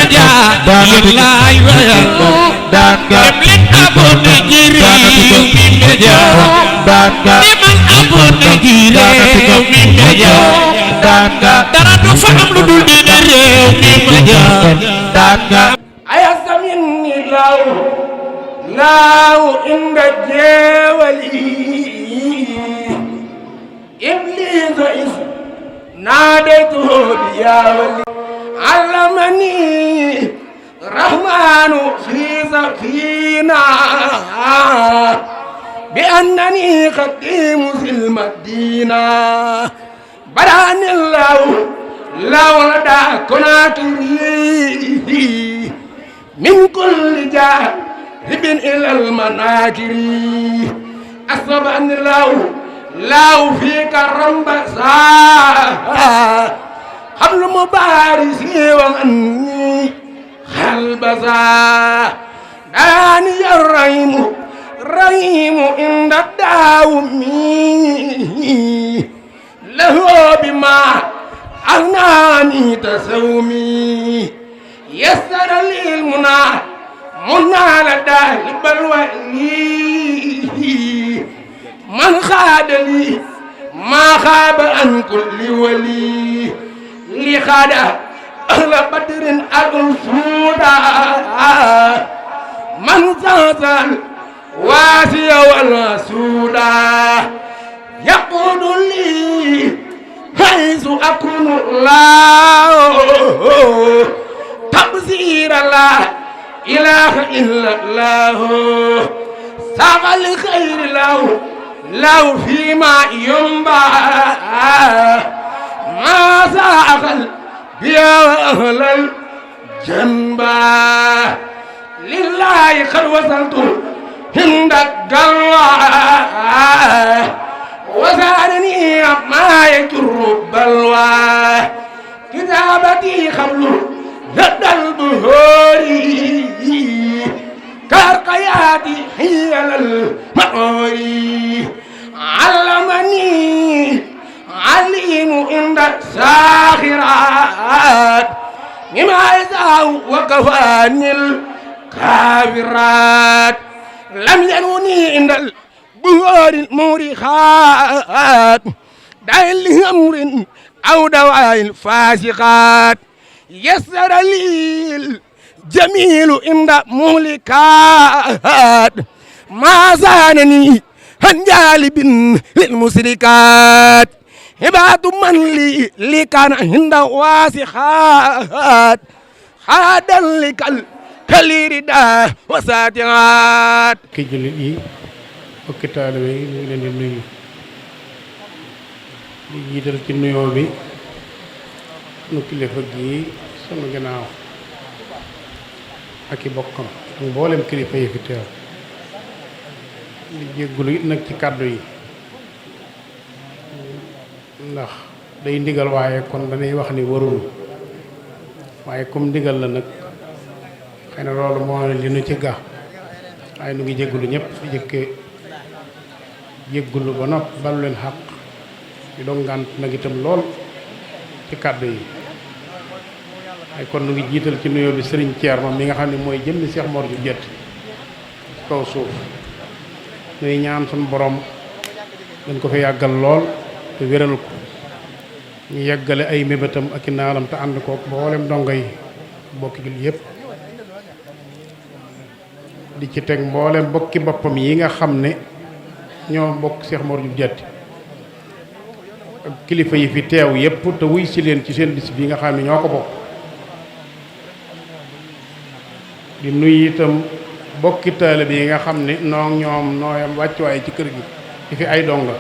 media lillahi wa limlen abonné ci Rewmi Media demal abonné ci Rewmi Media dara du fa am lu dul di Rewmi Media ayasamini law inda jeewali iblis is naadaytuhu biya wali allamani rahmanu fi safina bi annani khadimu fil madina barani law lada kunatiri min kulli jahribin ilal manakiri asabani law fika rambasa حبل مبارسي وغني خلبزا داني الرحيم عند الداومي له بما أغناني تسومي يسر لي المنى لدى البلوى من خاد لي ما خاب عن كل ولي لخادة أهل بدر الأسودا من زازل واسي والسودا يقول لي حيث أكون الله تبصير لا إله إلا الله ساق الخير له فيما ينبع ما ساقل بيا أهل الجنبة لله قد وصلت عند القلوة وزادني ما يجر بلوى كتابتي قبل لدى البهور كالقيادي هي المأوري علمني عليم عند الساخرات مما يزاو وكفاني الكافرات لم ينوني عند البهور المورخات داعي لأمر أو دواء الفاسقات يسر لي الجميل عند مهلكات ما زانني عن جالب للمشركات عباد من لي كان عند واسخات خادا كالردا وساتعات ki jullit yi bokki taalibe yi ñu ngi leen di nuyu di jiital ci nuyoo bi nu kilifa gi sunu gannaaw ak i bokkam ak mboolem kilifa yi fi teew di jéggulu it nag ci kàddu yi ndax day ndigal waaye kon dañuy wax ni warul waaye comme ndigal la nag xëy na loolu moo li nu ci ga waaye nu ngi jéggulu ñëpp di jëkke jéggulu ba nopp balu leen xaq di doon ngànt nag itam lool ci kàddu yi waaye kon nu ngi jiital ci nuyoo bi sëriñ Thier moom mi nga xam ne mooy jëmmi Cheikh Mor ju jett ci kaw suuf nuy ñaan suñu borom dañ ko fi yàggal lool te wéral ko ñu yeggale ay mébétam ak i naalam te ànd kook mboolem dongo yi bokki jul yépp di ci teg mboolem bokki boppam yi nga xam ne ñoo bokk Cheikh Mor ju jett ak kilifa yi fi teew yépp te wuy si leen ci seen bis bi nga xam ne ñoo ko bokk di nuyu itam bokki taalibe yi nga xam ne noo ñoom nooyam wàccuwaay ci kër gi di fi ay donga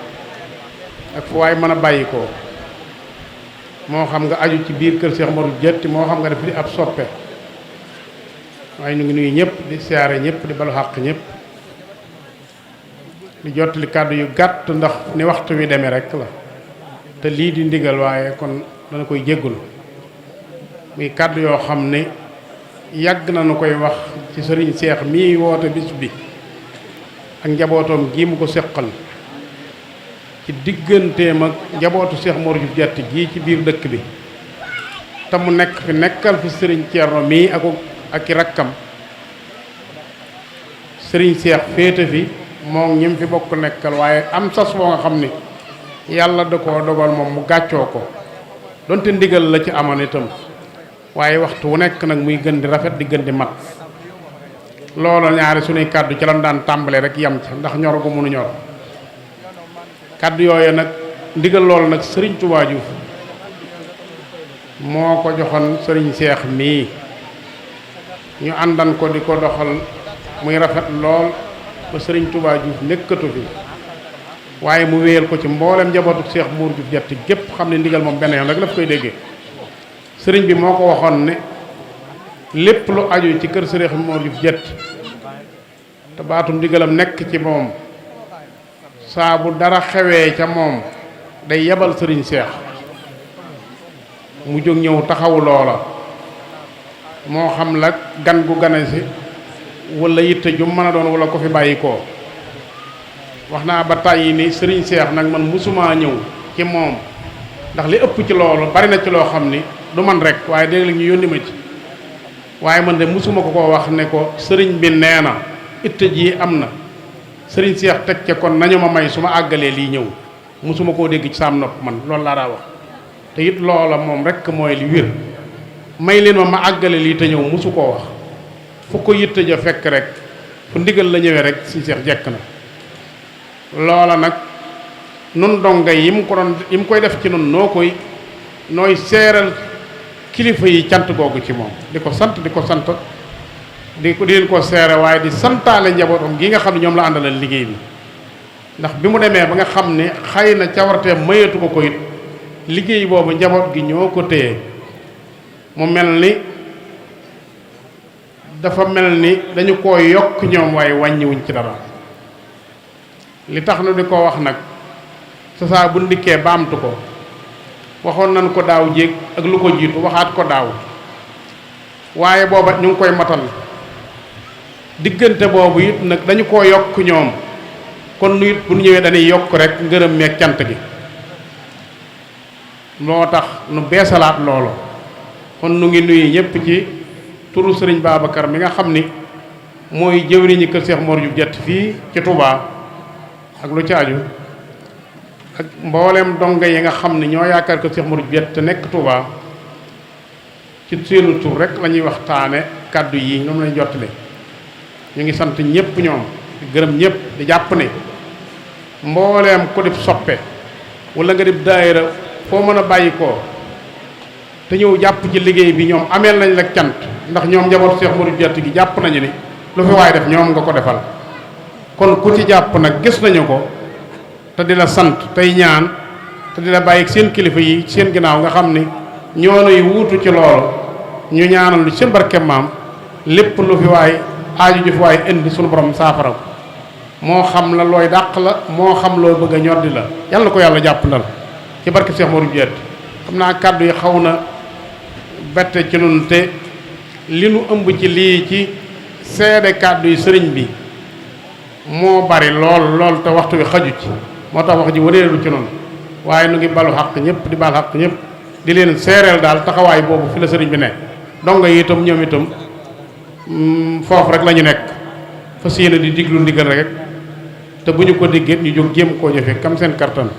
ak fu waay mën a bàyyi ko moo xam nga aju ci biir kër Cheikh Mor Diatty moo xam nga def di ab soppe waaye ñu ngi nuyu ñëpp di siyaare ñëpp di balu xàq ñëpp di jottali kàddu yu gàtt ndax ni waxtu wi demee rek la te lii di ndigal waaye kon dana koy jéggul muy kàddu yoo xam ne yàgg na nu koy wax ci sëriñ Seex mii woote bis bi ak njabootam gii mu ko seqal ci digganteem ak njabootu Cheikh Mor Diatty gii ci biir dëkk bi te mu nekk fi nekkal fi sëriñ Ceerno mii ak i rakkam sëriñ Seex féete fi moom ñim fi bokk nekkal waaye am sas boo nga xam ni yàlla da koo dogal moom mu gàccoo ko donte ndigal la ci amoon itam waaye waxtu wu nekk nag muy gën di rafet di gën di mat loolu ñaari suñuy kàddu ci lan daan tàmbale rek yam ci ndax ñor gu mënu ñor kàddu yooyu nag ndigal loolu nag sëriñ Touba Diouf moo ko joxoon sëriñ Seex mii ñu àndan ko di ko doxal muy rafet lool ba sëriñ Touba Diouf nekkatu fi waaye mu wéyal ko ci mboolem njabootu Seex Mor Diouf Diatty gépp xam ne ndigal moom benn yoon rek la fi koy déggee sëriñ bi moo ko waxoon ne lépp lu aju ci kër Seex Mor Diouf Diatty te baatu ndigalam nekk ci moom saa bu dara xewee ca moom day yebal sëriñ Seex mu jóg ñëw taxawu loola moo xam la gan gu gane si wala yitte ju mën a doon wala ko fi bàyyi koo wax naa ba tàyyi ni sëriñ Seex nag man musumaa ñëw ci moom ndax li ëpp ci loolu bari na ci loo xam ni du man rek waaye dégg la ñu yónni ma ci waaye man de musuma ko koo wax ne ko sëriñ bi nee na itte ji am na sëriñ Seex teg ca kon nañu ma may su ma àggalee lii ñëw musuma koo dégg ci saam nopp man loolu laa daa wax te it loola moom rek mooy li wér may leen ma àggale lii te ñëw musu koo wax fu ko yitte ja fekk rek fu ndigal la ñëwee rek sëriñ Seex jekk na loola nag nun donga yi mu koy def ci nun nooy seeral kilifa yi cant googu ci moom di ko sant di leen ko seere waaye di santaale njabootam gi nga xam ne ñoom la àndalal liggéey bi ndax bi mu demee ba nga xam ne xëy na cawartee mayatu ko it liggéey boobu njaboot gi ñoo ko téye mu mel ni dafa mel ni dañu ko yokk ñoom waaye wàññiwuñ ci dara li tax na di ko wax nag sa saa bu ndikkee baamtu ko waxoon nañ ko daaw jéeg ak lu ko jiitu waxaat ko daaw waaye booba ñu ngi koy matal diggante boobu it nag dañu koo yokk ñoom kon nu it bu ñëwee dañuy yokk rek ngërëm meeg cant gi moo tax nu beesalaat loolu kon nu ngi nuyu ñëpp ci turu sëriñ Babacar mi nga xam ni mooy jëwriñu kër Seex Mor Diouf Diatty fii ci Touba ak lu ci aju ak mbooleem donga yi nga xam ne ñoo yaakaar kër Seex Mor Diouf Diatty te nekk Touba ci seenu tur rek la ñuy waxtaane kàddu yi ñoom lañ jottali ñu ngi sant ñëpp ñoom di gërëm ñëpp di jàpp ne mbooleem ko dib soppe wala nga dib daayira foo mën a bàyyi koo te ñëw jàpp ci liggéey bi ñoom ameel nañ la cant ndax ñoom njabootu Seex Mor Diouf Diatty gi jàpp nañu ni lu fi waay def ñoom nga ko defal kon ku ci jàpp nag gis nañu ko te di la sant tey ñaan te di la bàyyi seen kilifa yi seen ginnaaw nga xam ni ñoo nuy wuutu ci loolu ñu ñaanal lu seen barke maam lépp lu fi waay aaju ju fi waay indi sunu borom saafara ko moo xam la looy dàq la moo xam loo bëgg a ñoddi la yàlla ko yàlla jàpp ndal ci barke Seex Mor Diouf Diatty xam naa kàddu yi xaw na bette ci nun te li nu ëmb ci lii ci seede kàddu yi sëriñ bi moo bari lool te waxtu wi xaju ci moo tax wax ji wëreelu ci noonu waaye nu ngi balu xaq ñëpp di bal xaq ñëpp di leen seereel daal taxawaay boobu fi la sëriñ bi ne donga yi itam ñoom itam foofu rek la ñu nekk fas yéene di diglu ndigal rek te bu ñu ko déggee ñu jóg jéem koo jëfe kam seen kartan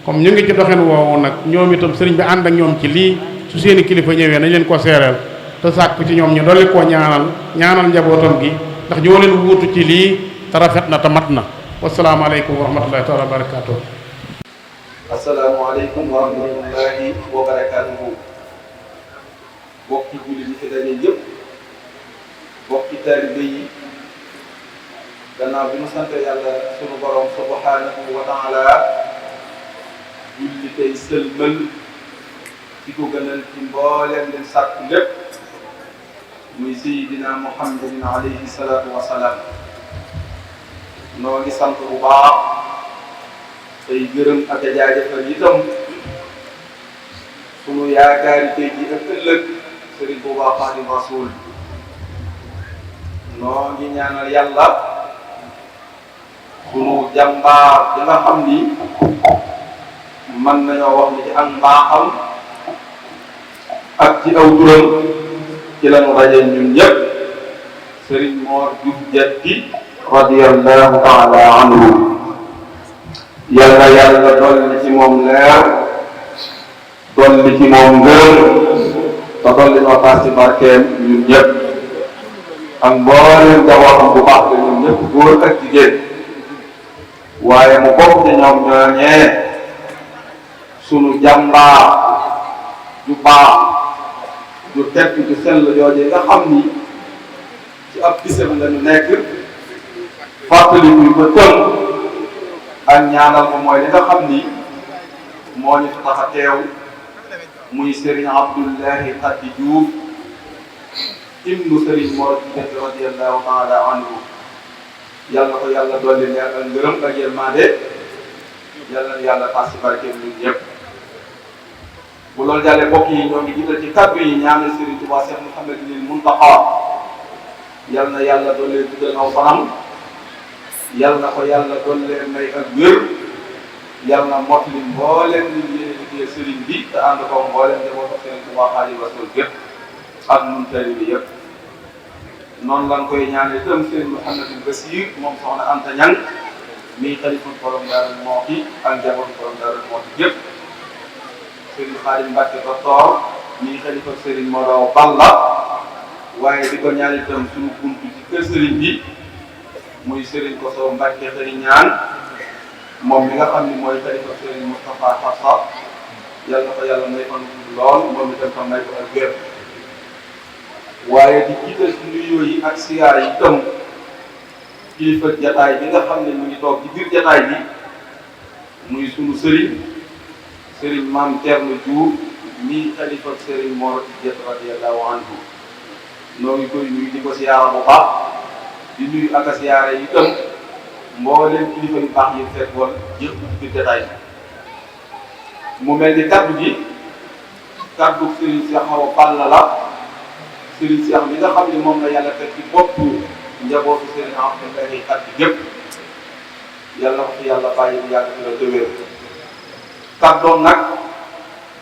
comme ñu ngi ci doxin woowu nag ñoom itam sëriñ bi ànd ak ñoom ci lii su seeni kilifa ñëwee nañ leen ko seereel te sàkku ci ñoom ñu dolli koo ñaanal njabootam gi ndax ñoo leen wuutu ci lii te rafet na te mat na wasalaamaaleykum wa rahmatullahi taala wa barakaatu. asalaamaaleykum wa rahmatullahi wa barakaatuhu. bokki julli ñi fi daje yëpp bokki taalibe yi gannaaw bi mu sant yàlla sunu borom subhanahu wa taala julli tey sëlmal ci ko gënal ci mbooleem leen sàkku lépp muy sayidina muhammadin alayhi salaatu wa salaam. noo ngi sant bu baax tey gërëm ak a jaajëfal itam sunu yaakaari tey ji ak ëllëg sëriñ Tuubaa Xaadimu Rasuul. noo ngi ñaanal yàlla sunu jàmbaar di nga xam ni mën nañoo wax ni ci ak mbaaxam ak ci aw turam ci lañu daje ñun ñëpp Serigne Mor Diouf Diatty radiyallahu taala anhu yàlla yàlla dolli ci moom leer dolli ci moom ngërëm te dolli ñoo taas ci barkeem ñun ñëpp ak mbooleem njabootam bu baax la ñun ñëpp góor ak jigéen waaye mu bokk ci ñoom ñooñee sunu jàmbaar ju baax ju tedd ju sell jooje nga xam ni ci ab bisam la ñu nekk fàttali ñu ko tënk ak ñaanal ko mooy li nga xam ni moo ñu tax a teew muy Serigne Abdoulahi Khady Diouf ibnu Serigne Mor Diatty radiyallahu taala anhu yàlla ko yàlla dolli leer ak ngërëm ak yërmande yàlla na yàlla tas ci barkeem ñun ñëpp. bu loolu jàllee mbokk yi ñoo ngi jiital ci kàddu yi ñaanal Serigne Touba Cheikh Mouhamadul Mountakha yàlla na yàlla dolli guddal aw fanam yàlla na ko yàlla dolli may ak wér yàlla na mottali mbooleem li ñu yéene liggéey Serigne bi te ànd ko mbooleem njabootu Serigne Touba Xaadimu Rasuul gépp ak ñun taalibe bi yëpp. noonu lañ koy ñaanal itam Serigne Mouhamadou Bassir moom soxna Anta Niang mi xalifa borom Daaru Muxti ak njabootu borom Daaru Muxti gépp. Serigne Khadim Mbacke Docteur mi xalifa Serigne Modaw Balla waaye di ko ñaan itam suñu buntu ci kër Serigne bi muy Serigne Koso Mbacke xëy ñaan moom mi nga xam ni mooy xalifa Serigne Moustapha Xassa yàlla na ko yàlla may fan lool moom itam xam may ko ak wér. waaye di jiital ci nuyoo yi ak siyaar yi itam kilifa jataay bi nga xam ne mu ngi toog ci biir jataay bi muy sunu sëriñ maam Thierno Diouf mi xalifa Serigne Mor Diatty radiyallahu anhu noo ngi koy nuyu di ko siyaara bu baax di nuyu ak a siyaare yi itam mbooleem kilifa yu baax yi fekk woon yëpp ci biir jataay bi. mu mel ni kaddu gi kaddu Serigne Cheikh Awa Balla la. Serigne Cheikh mi nga xam ne moom la yàlla teg ci boppu njabootu Serigne Abdoulahi Khady gépp yàlla ko fi yàlla bàyyi bu yàgg fi la tëwéer kàddoom nag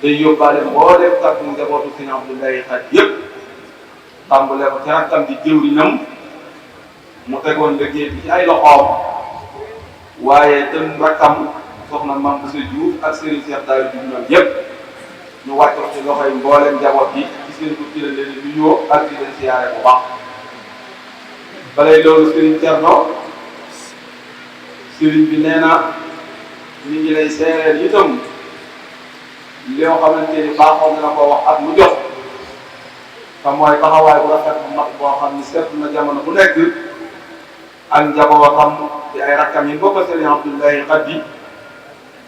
day yóbbaale mbooleem kàddu njabootu Serigne Abdoulahi Khady yëpp tàmbale ko ci rakkam di jëwriñam mu tegoon liggéey bi ci ay loxoom waaye tam rakkam soxna Mame Bousso Diouf ak Serigne Cheikh Daara Diouf ñoom yëpp ñu wàcc ci loxoy mbooleem njaboot bi seen ko ci la leen di nuyoo ak di leen siyaare bu baax balay loolu Serigne Thierno Serigne bi nee na ñu ngi lay seereel itam loo xamante ni baaxoon na ko wax at mu jot te mooy taxawaay bu rafet bu mag boo xam ni seetlu na jamono bu nekk ak njabootam di ay rakkam yi bokk Serigne Abdoulahi Khady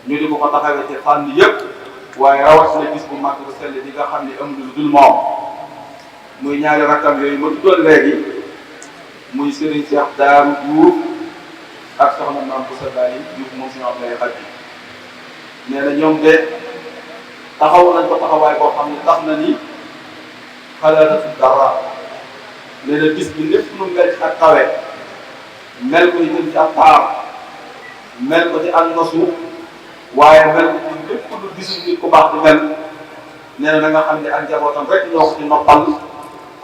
ñu di ko ko taxawee ci fànn yëpp waaye rawatina gis bu mag bu sell bi nga xam ne amul lu dul moom muy ñaari rakkam yooyu ma tuddoon léegi muy Serigne Cheikh Daaru Diouf ak soxna Mame Bousso Diouf moom Serigne Abdoulahi Khady nee na ñoom de taxaw nañ ko taxawaay boo xam ne tax na ni xalaatu dara nee na bis bi lépp lu mel ci ak kawe mel ko itam ci ak taar mel ko ci ak nosu waaye mel ci lépp lu gisul nit ku baax di mel nee na nga xam ne ak njabootam rek ñoo ko ci noppal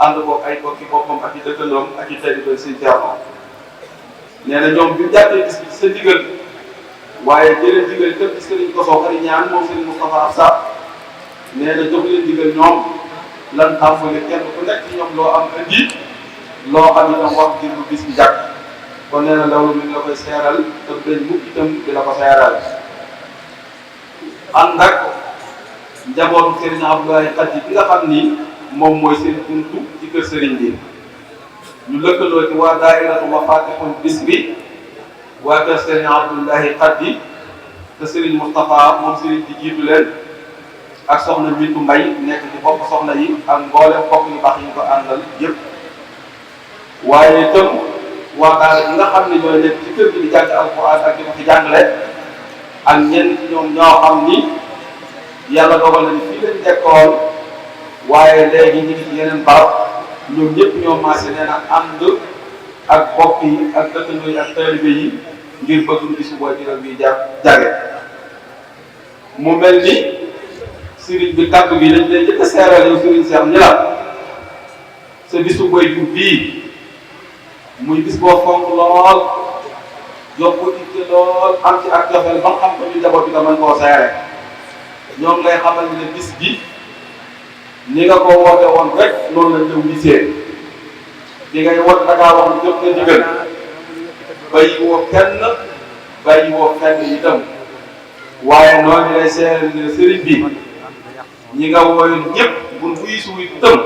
ànd ko ay bokki boppam ak i dëkkandoom ak i tey di seen Thierno nee na ñoom bi mu jàppee bis bi sa ndigal waaye jëlee ndigal képp ci Serigne Koso Khady ñaan moom Serigne Moustapha Absa nee na jox leen ndigal ñoom lan tàmbali kenn ku nekk ci ñoom loo am indi loo xam ne tam wax ngir bu bis bi jàkk kon nee na loolu mi ngi la koy seeral te dañ mukk itam di la ko seeral ànd ak njabootu Serigne Abdoulahi Khady bi nga xam ni moom mooy seen buntu ci kër Serigne bi ñu lëkkaloo ci waa daayiratu Mafatihul Bichri waa kër Serigne Abdoulahi Khady te Serigne Moustapha moom Serigne di jiitu leen ak soxna Bintu Mbay nekk ci bopp soxna yi ak mboolem bokk yu baax yi ñu ko àndal yëpp waaye itam waa daara yi nga xam ne ñooy nekk ci kër gi di jàng alquran ak di ko fi jàngale ak ñenn ci ñoom ñoo xam ni yàlla dogal na ni fii lañ nekkoon waaye léegi ñu ngi ci yeneen barab ñoom ñëpp ñoo maase nee na ànd ak bokk yi ak dëkkandoo yi ak taalibe yi ngir bëgg di suba juróom bi jage mu mel ni sëriñ bi kàddu gi dañ lay jëkk a seeral yow sëriñ Cheikh ñi la sa bisu waajur bii muy bis boo fonk lool jox ko itte lool am ci ak jofeel ba xam ko ñu njaboot bi nga mën koo seere ñoom lay xamal ne bis bi ni nga ko woote woon rek noonu lañ ñëw gisee di ngay woote da ngaa wax jot nga digal bàyyi woo kenn bàyyi woo fenn itam waaye noonu lay seere ne sëriñ bi ñi nga wooyoon ñëpp buñ wuyu si wuyu itam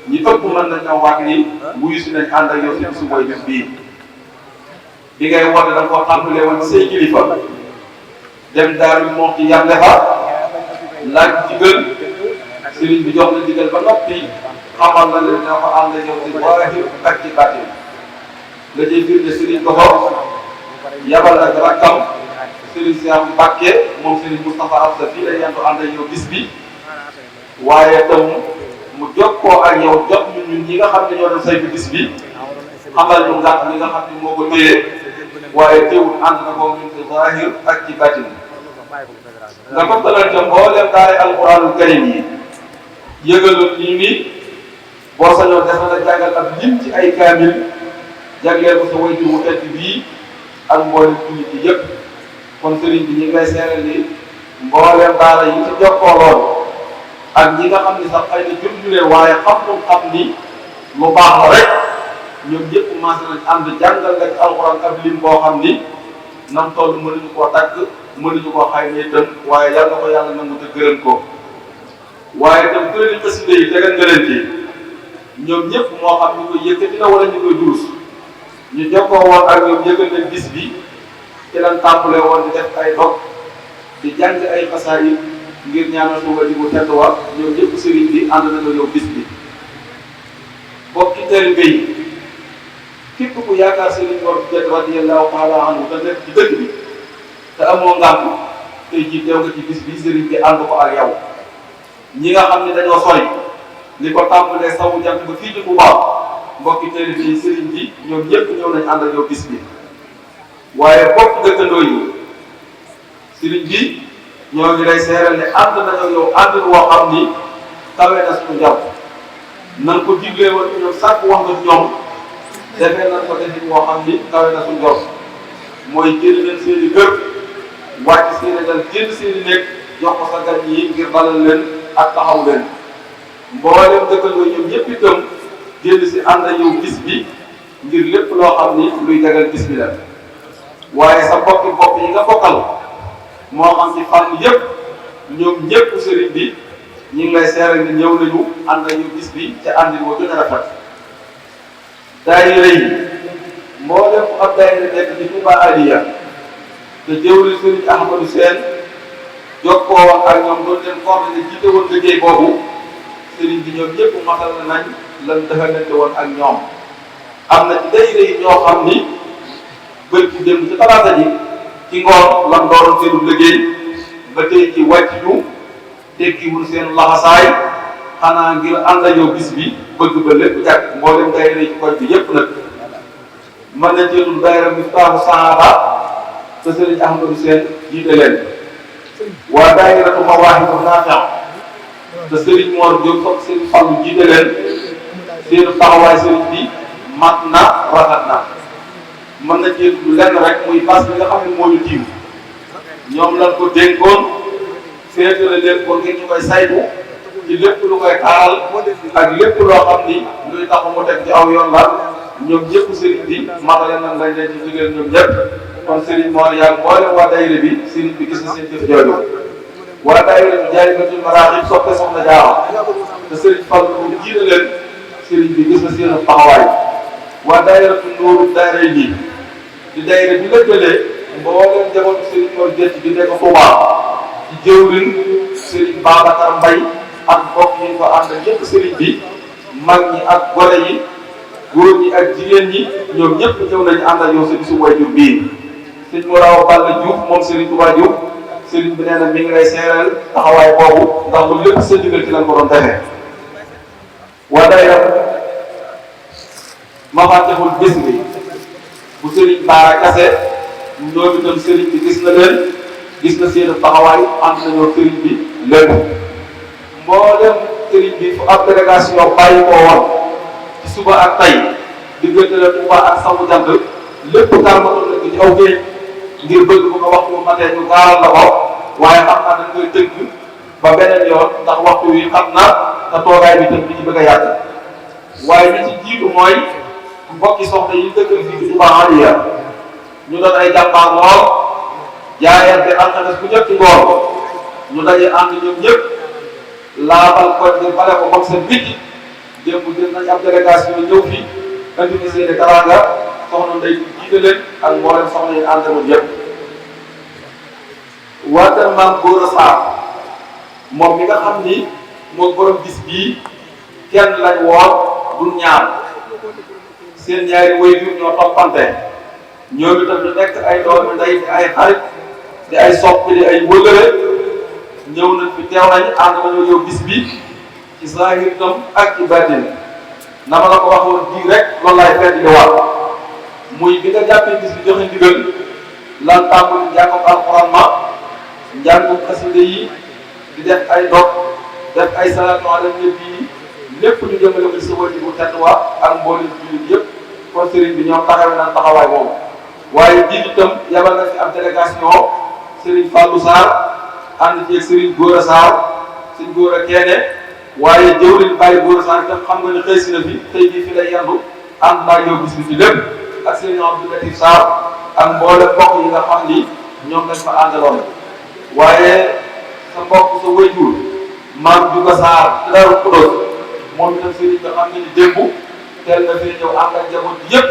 ñi ëpp mën nañoo wax ni wuyu si nañ ànd ak yow si bisu mooy bis bii bi ngay woote da nga ko tàmbalee woon say kilifa dem Daaru Muxti yàlla fa laaj digal sëriñ bi jox la digal ba noppi xamal na leen dina ko ànd ak yow si waahir ak ci baatin la cay firnde sëriñ ko ko yabal ak rakkam sëriñ Cheikh Mbacke moom sëriñ Moustapha Absa fii la yendu ànd ak yow bis bi waaye tam mu jokkoo ak yow jot ñun ñi nga xam ne ñoo doon saytu bis bi xamal ñu ngàtt li nga xam ne moo ko téye waaye teewul ànd na ko ñun ci zahir ak ci batin nga toftalal ca mboolem daara alquranul karim yi yëgaloon ñu ni boo sañoon def na la jàngal ab lim ci ay kaamil jagleel ko sa waytu mu tedd bii ak mboolem jullit yi yëpp kon sëriñ bi ñu ngi lay seeral ni mboolem daara yi ci jokkooloon ak ñi nga xam ni sax xëy na jot ñu leen waaye xam ni lu baax la rek ñoom ñëpp commencé nañ ànd jàngal nga ci alxuraan ab lim boo xam ni nam toll mënuñu koo tagg mënuñu koo xay ne itam waaye yal na ko yàlla nangu te gërëm ko waaye itam kuréelu xasida yi tegal nga leen ci ñoom ñëpp moo xam ñu koy yëkkati na wala ñu koy durus ñu jokkoo woon ak ñoom yëgal leen bis bi ci lañ tàmbale woon di def ay dog di jàng ay xasaayid ngir ñaanal ko wali bu tedd wa ñoom ñëpp sëriñ bi ànd na nga yow bis bi bokki taalibe yi képp ku yaakaar sëriñ Mor Dieng radiyallahu taala anhu te nekk ci dëkk bi te amoo ngànt tey jii teew nga ci bis bi sëriñ bi ànd ko ak yow ñi nga xam ne dañoo sori li ko tàmbalee sawu jant ba fii ci Touba mbokki taalibe yi sëriñ bi ñoom ñëpp ñëw nañ ànd ak yow bis bi waaye bokk dëkkandoo yi sëriñ bi ñoo ngi lay seeral ne ànd nañoo yow ànd woo xam ni kawe na suñu njaw nan ko diglee woon ñoom sàkk wax nga ñoom defee nañ ko defin woo xam ni kawe na suñu njaw mooy génn leen seen i kër wàcc seen i dal génn seen i nekk jox ko sa gan yi ngir dalal leen ak taxaw leen mboolem dëkkandoo ñoom ñëpp itam génn si ànd ak yow bis bi ngir lépp loo xam ni luy jagal bis bi la waaye sa bokki bopp yi nga bokkal moo xam ci fànn yëpp ñoom ñëpp sëriñ bi ñu ngi lay seeral ni ñëw nañu ànd ak ñu bis bi ca àndin woo gën a rafet daayira yi mboolem fu ab daayira nekk ci Touba Aliya te jëwri sëriñ Ahmadou Sène jokkoo woon ak ñoom doon leen coordonné jiite woon liggéey boobu sëriñ bi ñoom ñëpp matal nañ lan defalante woon ak ñoom am na ci daayira yi ñoo xam ni bëri ci dem ci talaata ji ci ngoon lan dooroon seenu liggéey ba tey ci wàcc ñu tekkiwul seen laxasaay xanaa ngir ànd ak yow bis bi bëgg ba lépp jàkk mboolem daayira ci koñ bi yépp nag mën na ceetul daayira Miftaahu Sahaba te sëriñ Ahmadou Sène jiite leen waa daayiratu Mawaahibu Naafi' te sëriñ Mor Diop foog seen Fallu jiite leen seen taxawaay sëriñ bi mat na rafet na mën na ceetul lenn rek muy bas bi nga xam ne moo ñu tiim ñoom lan ko dénkoon féetale leen ko ngir ñu koy saytu ci lépp lu koy taaral ak lépp loo xam ni luy tax mu teg ci aw yoon la ñoom ñëpp sëriñ bi matale nañ lañ leen ci digal ñoom ñëpp kon sëriñ Mor yàlla mboolem waa daayira bi sëriñ bi gis na seen jëf jooju waa daayira bi Jaalibatul Maraaxib soppe soxna Jaara te sëriñ Fall ko jiite leen sëriñ bi gis na seen taxawaay waa daayiratu Nuuru Daarayni di daayira bi lëkkalee mboolem njabootu sëriñ Mor Dieng bi nekk Touba ci jëwriñ sëriñ Babacar Mbaye ak mbokk yi ko ànd ñëpp sëriñ bi mag ñi ak gone yi góor ñi ak jigéen ñi ñoom ñëpp ñëw nañu ànd ak yow sa bisu waajur bii sëñ Moraw Balla Diouf moom sëriñ Touba Diouf sëriñ bi nee na mi ngi lay seeral taxawaay boobu ndax lu lépp sa digal ci lañ ko doon defee waa daayira Mafatihul Bichri bu sëriñ Baara Kase ñoom itam sëriñ bi gis na leen gis na seen taxawaay ànd nañoo sëriñ bi lépp mboolem sëriñ bi fu ab délégation bàyyi ko woon ci suba ak tey diggante la Touba ak Sawu Jant lépp tàmbaloon nañ ko ci aw géej ngir bëgg bu ko waxtu matee ñu gaaral la ko waaye xam naa dañ koy tënk ba beneen yoon ndax waxtu wi xam na te toogaay bi tam bi ci bëgg a yàgg waaye li ci jiitu mooy mbokki soxna yi dëkkal fii ci Touba Aliya ñu doon ay jàmbaar lool jaayante alxames bu njëkk ci ngoon ñu daje ànd ñoom ñëpp laabal ko ngir bale ko comme seen bitti démb jël nañ ab délégation ñëw fi andi ni seeni teraanga soxna Ndey jiite leen ak mboolem soxna yi àndamoon yëpp waa kër maam Góora Sarr moom mi nga xam ni moo borom bis bii kenn lañ woon du ñaar seen ñaari waajur ñoo toppante ñoom itam ñu nekk ay doomi ndey di ay xarit di ay soppi di ay wëllëre ñëw nañ fi teew nañ ànd nañoo yow bis bi ci zahir itam ak ci baatin na ma la ko waxoon bii rek loolu laay fedd di wax muy bi nga jàppee bis bi joxe ndigal lan tàmbali njàngum alxuraan ma njàngum xasida yi di def ay dog def ay salaatu ala nabi yi lépp ñu jëmale ko ci sa wajur bu tedd wa ak mboolem jullit yëpp kon sëriñ bi ñoom taxawee naan taxawaay boobu waaye bii itam yabal na fi ab délégation Serigne Fallou Sarr ànd ci Serigne Gora Sarr Serigne Gora Kene waaye jëwriñ Baye Gora Sarr itam xam nga ne xëy si na fi tey jii fi lay yandu ànd naa yow bis bi ci lépp ak Serigne Abdou Latif Sarr ak mboolem mbokk yi nga xam ni ñoom lañ fa àndaloon waaye sa mbokk sa wayjur maam Juga Sarr ci Daaru Xudoos moom itam Serigne nga xam ne ni démb teel na fi ñëw ànd ak njaboot bi yëpp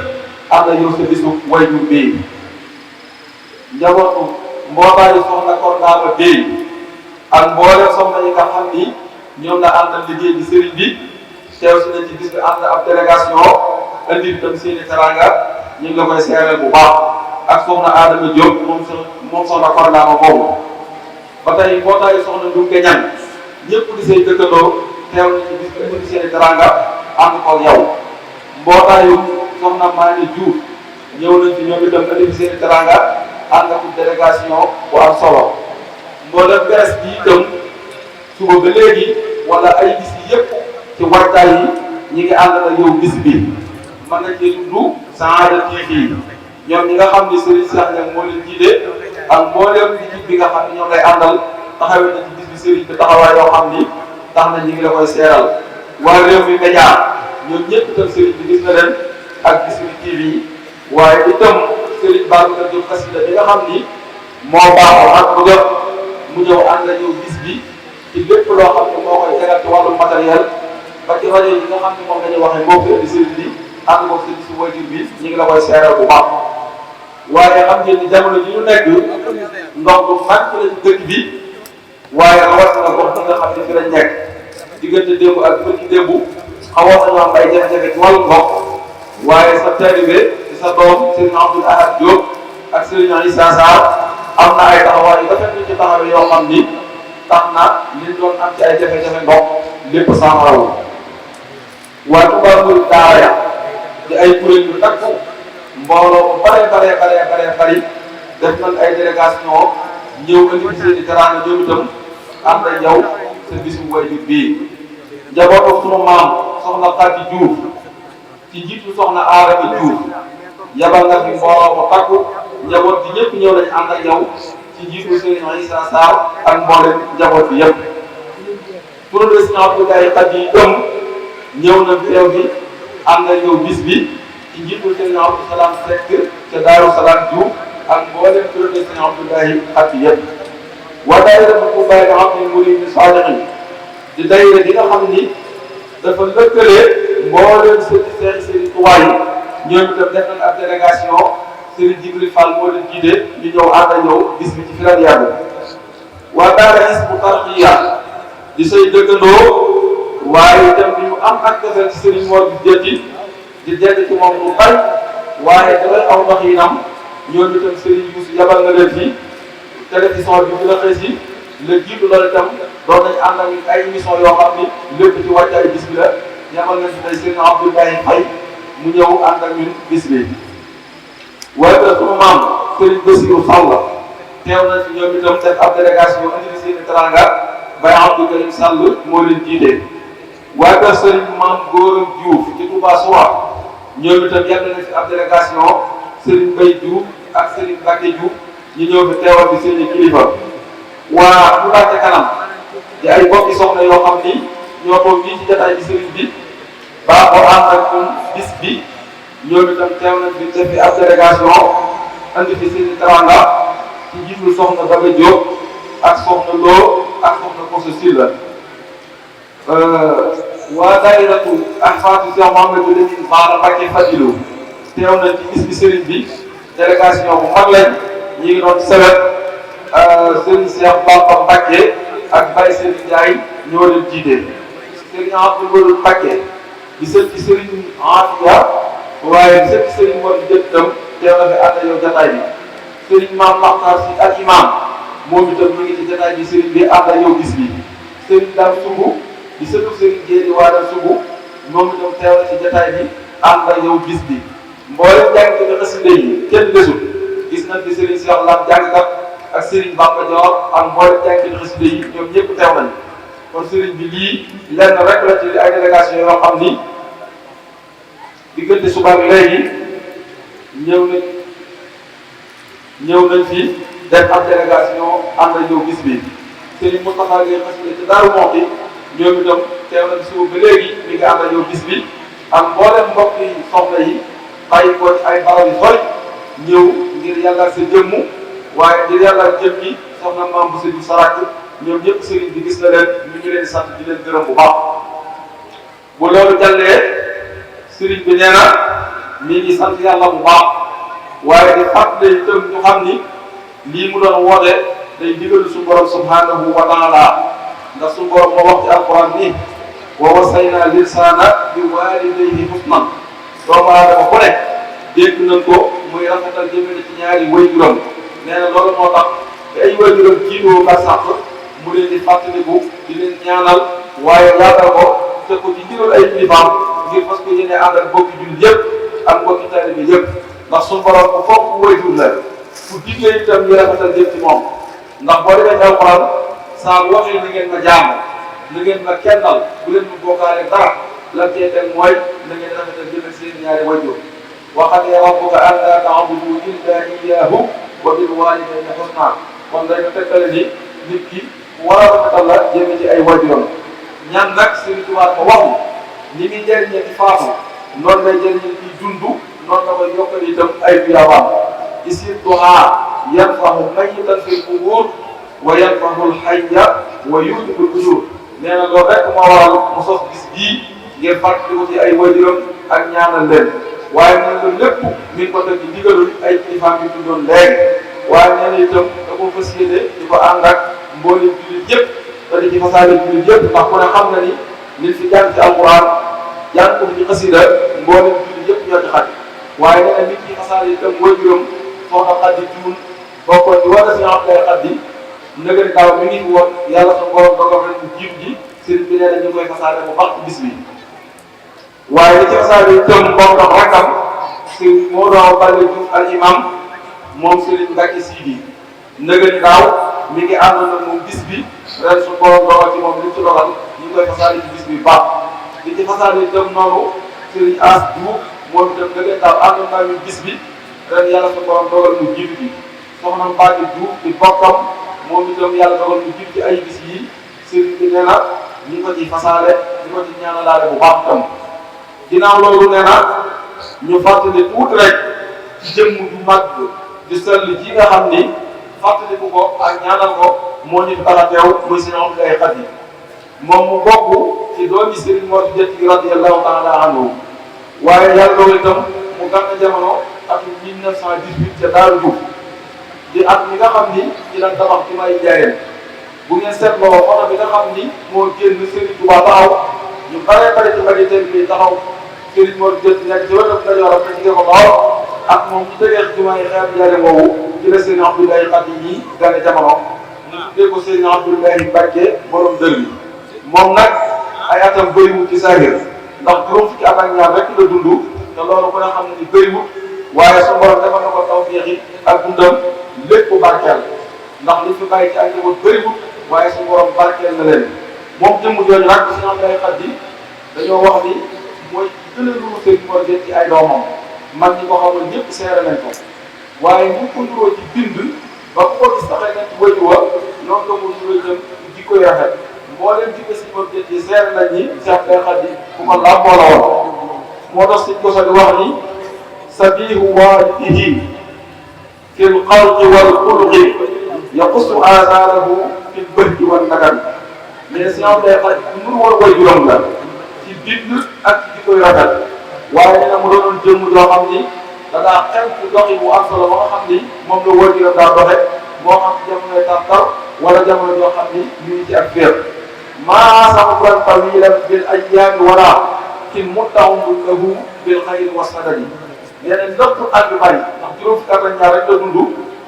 ànd ak yow sa bisu wayjur bii njabootu mbootaayu soxna Kordaama Bey ak mboolem soxna yi nga xam ni ñoom la àndal liggéey bi sëriñ bi teew si nañ ci bis bi ànd ab délégation indi itam seeni teranga ñu ngi la koy seereel bu baax ak soxna Adama Diop moom soxna Kordaama boobu ba tey mbootaayu soxna Ndunke Ñang ñëpp di say dëkkandoo teew nañ ci bis bi indi seeni teranga ànd ko yow mbootaayu soxna Maani Diouf ñëw nañ ci ñoom itam indi seeni teranga ànd ak délégation bu am solo mboolem presse bi itam suba ba léegi wala ay bis yi yëpp ci waajtaay yi ñi ngi ànd ak yow bis bi mën nañ cee tudd Sahada TV ñoom ñi nga xam ni Serigne Cheikh Niang moo leen jiite ak mboolem équipe bi nga xam ni ñoom lay àndal taxawee na ci bis bi Serigne bi taxawaay yoo xam ni tax na ñi ngi la koy seeral waa Rewmi Média ñoom ñëpp itam Serigne bi gis na leen ak Bichri TV waaye itam Serigne Babacar Diop xasida bi nga xam ni moo baaxoo ak bu jot mu ñëw ànd ak yow bis bi ci lépp loo xam ne moo koy tegal ci wàllu matériel ba ci rajo yi nga xam ne moom la ñuy waxee moo fi indi Serigne bi ànd ko Serigne si wajur bi ñu ngi la koy seeral bu baax waaye xam ngeen ni jamono ji ñu nekk ndox bu mag la ci dëkk bi waaye rawatina gox bi nga xam ne fi lañ nekk diggante démb ak bërki démb xawoon nañu am ay jafe-jafe ci wàllu ndox waaye sa taalibe ci sa doom Serigne Abdoul Ahad Diop ak Serigne Issa Sarr am na ay taxawaay yu rafet yu ci taxawee yoo xam ni tax na liñ doon am ci ay jafe-jafe ndox lépp saafarawu waaye Touba Mouride Daara di ay kuréel yu takku mbooloo bu bare bari def nañ ay délégation ñëw indi seeni teraanga ñoom itam ànd ak yow sa bisu wayjur bii njabootu sunu maam soxna Khady Diouf ci jiitu soxna Adama Diouf yabal nga fi mbooloo bu takku njaboot bi ñëpp ñëw nañ ànd ak yow ci jiitu Serigne Issa Sarr ak mboolem njaboot bi yëpp pour le Serigne Abdoulaye Khady itam ñëw na teew bi ànd ak yow bis bi ci njiitu Serigne Abdou Salam Seck ca Daaru Salaam Diouf ak mboolem pour le Serigne Abdoulaye Khady yëpp waa daayira bu Baye nga xam ne Mouride Sadiqi di daayira di nga xam ni dafa lëkkale mboolem Serigne Touba yi ñoom itam def nañ ab délégation Serigne Djibril Fall moo leen jiite ñu ñëw ànd ak ñëw bis bi ci firal yàgg waa daara Hizbut Tarqiyyah di say dëkkandoo waaye itam bi ñu am ak defar ci Serigne Mor bi jëtti di jënd ci moom lu bari waaye dafay aw ndox yi nam ñoom itam Serigne Youssou yabal na leen fii télévision bi bu la xëy si la jiitu loolu itam doon nañu ànd ak ay émission yoo xam ni lépp ci wàccaay bis bi la yabal na fi tey Serigne Abdoulaye Faye mu ñëw ànd ak ñun bis bi waaye que sunu maam Serigne Bassirou Sall teew na ci ñoom itam def ab délégation indi seeni teranga Baye Abdou Karim Sall moo leen jiite waa kër Serigne Mame Gora Diouf ci Touba Soura ñoom itam yàlla na fi ab délégation Serigne Mbaye Diouf ak Serigne Mbacke Diouf ñu ñëw fi teewal bi seen kilifa waa Touba ca kanam di ay bokki soxna yoo xam ni ñoo toog fii ci jotaay bi Serigne bi baaxoo ànd ak ñun bis bi ñoom itam teew nañ fi def fi ab délégation andi fi seen taranga ci njiitul soxna Baba Diop ak soxna Lo ak soxna Koso Silla waa daayiratu ahfaadu Cheikh Mouhamadou Lamine Bara Mbacké Fadilou teew nañ ci bis bi Serigne bi délégation bu mag lañ ñi ngi doon sewet Serigne Cheikh Bamba Mbacké ak Baye Serigne Ndiaye ñoo leen jiite Serigne Abdou Mbacké di sët ci Serigne Afia waaye di sët ci Serigne Mor Diop itam teew na fi ànd yow jataay bi Serigne Mame Makhtar Sy ak imam moom itam ñu ngi ci jataay bi Serigne bi ànd yow bis bi Serigne Dame Sougou di sëtu Serigne Guéri Wadal Sougou moom itam teew na ci jataay bi ànd yow bis bi mboolem jàngkat xasida yi kenn desul gis nañ fi Serigne Cheikh Lam jàngkat ak Serigne Bamba Dior ak mboolem jàngkat xasida yi ñoom ñëpp teew nañ kon Serigne bi lii lenn rek la ci ay délégation yoo xam ni diggante suba bi léegi ñëw nañ fi def ab délégation ànd ak yow bis bi Serigne Moustapha Gueye xasida ci Daaru Muxti ñoom itam teew na suba ba léegi mi ngi ànd ak yow bis bi ak mboolem mbokk yi soxna yi bàyyi ko ci ay barab yu sori ñëw ngir yàlla sa jëmm waaye ngir yàlla jëm gi soxna maam bu sëriñ Sarak ñoom ñëpp Serigne bi gis na leen ñu ngi leen di sant di leen gërëm bu baax bu loolu jàllee Serigne bi nee na mi ngi sant yàlla bu baax waaye di fàttali itam ñu xam ni lii mu doon woote day digalu suñu borom subhanahu wa taala ndax suñu borom moo wax ci alquran ni wa wasaynaa linsaana bi waalidayhi husnan doomu aadama bu ne dégg nañ ko muy rafetal jëmale ci ñaari waajuram nee na loolu moo tax te ay waajuram jiitoo ba sax mu leen di fàttaliku di leen ñaanal waaye yaatal ko te ko ci ndigal ay kilifaam ngir fas ko yéene ànd ak mbokki jullit yëpp ak mbokki taalibe bi yëpp ndax suñu borom ko foog waajur la ku digle itam ñu rafetal jëm ci moom ndax boo demee ci alquran saa bu waxee na ngeen ma jaamu na ngeen ma kennal bu leen ma bokkaale dara lan cee teg mooy na ngeen rafetal jëm seen ñaari waajur wa qadaa rabbuka allaa ta'budu illaa iyyaahu wa bil waalidayni husnaa kon dañu tekkale ni nit ki war a rafetal la jëm ci ay waajuram ñaan nag Sëriñ Tuubaa ko waxu ni muy jëriñee ci faatu noonu lay jëriñee ci dundu noonu la koy yokkal itam ay tuyaabaam isir duhaa yanfahu mayyitan fil qubuur wa yanfahul hayya wa yuhdibul ujur nee na loolu rek moo waral mu sos gis bii ngir fàttali ko ci ay waajuram ak ñaanal leen waaye nee na lépp mi ngi ko teg ci ndigalul ay kilifaam yi tuddoon léegi waaye nee na itam da ko fas yéene di ko ànd ak mboolem jullit yëpp te di ci fasaale jullit yëpp ndax ku ne xam na ni nit fi jàng ci alquran jàng ko ci xasida mboolem jullit yëpp ñoo ci xaj waaye nee na nit ñi fasaale itam waajuram soxna Xadi Cuun bokkoon ci wala si Abdoulaye Xadi nëgëri daaw mi ngi fi woon yàlla sa borom dogal rek mu jiw ji sëriñ bi nee na ñu koy fasaale bu baax ci bis bi waaye li ci fasaale itam mbokkam rakkam sëriñ moo doon Balla Diouf al imam moom sëriñ Mbacke Sidi nëgëri daaw mi ngi àndoon na moom bis bi ren su borom dogal ci moom li ci dogal ñu koy fasaale ci bis bi baax li ci fasaale itam noonu sëriñ As Diouf moom itam nëgëri daaw àndoon naa ñu bis bi ren yàlla sa borom dogal mu jiitu ji soxna Mbacke Diouf di bokkam moom itam yàlla dogal mu jiitu ci ay bis yi sëriñ bi nee na ñu ko ci fasaale ñu ko ci ñaanalaale bu baax itam ginnaaw loolu nee na ñu fàttali tuuti rek ci jëmm ju mag di sell ji nga xam ni fàttaliku ko ak ñaanal ko moo ñu fi tax a teew muy Sëriñ Abdoulaye Khady moom mu bokk ci doomi Sëriñ Mor Diarra radiyallahu taala anhu waaye yàlla dogal itam mu gàtt jamono atum 1918 ca Daaru Diouf di at mi nga xam ni ci lañ tabax ci may jaayeen bu ngeen seetloo oto bi nga xam ni moo génn Serigne Touba taxaw ñu bare bare ci magistère bi taxaw Serigne Mor Diop nekk ci wetam nga yor te jigéen ko lool ak moom ñu tegee jumaa yi xeetu jaare boobu ci la Serigne Abdoulaye Khady yi gane jamono ñu tuddee ko Serigne Abdoulaye Mbacke borom dër bi moom nag ay atam bëriwul ci saahir ndax juróom fukki at ak ñaar rek la dund te loolu ku ne xam ne ni bëriwul waaye su borom defal na ko tawfeex yi ak dundam lépp barkeel ndax li fi bàyyi ci ak njaboot bëriwul waaye suñu borom barkeel na leen moom jëmm jooju nag si ñoom day xat di dañoo wax ni mooy gën a nuru seen Mor Dieng ci ay doomam mag ñi ko xamoon ñëpp seere nañ ko waaye ñu ko nuroo ci bind ba ku ko gis taxee nañ ci wëju wa noonu la ko nuroo jëm jikko yu rafet mbooleem jikko si Mor Dieng yi seere nañ ñi Cheikh day xat di ku ko làmboo la woon moo tax suñ ko sa di wax ni sabihu waalidihi fil xalqi wal xuluqi yaqussu asaarahu fil bëhdi wal nakam mais si ñoom day xaj bu mënu woon koy juróom la ci bind ak ci jikko yu rafet waaye nee na mu doonoon jëmm joo xam ni da daa xel ci doxi bu am solo ba nga xam ni moom la wóor juróom daa doxe moo xam ci jamonoy tartar wala jamono joo xam ni ñu ngi ci ak féer maa sabran tawilan bil ayyaami wala kin muttahum lahu bil xayri wa sadadi nee na lépp ak yu bari ndax juróom fukki at ak ñaar rek la dund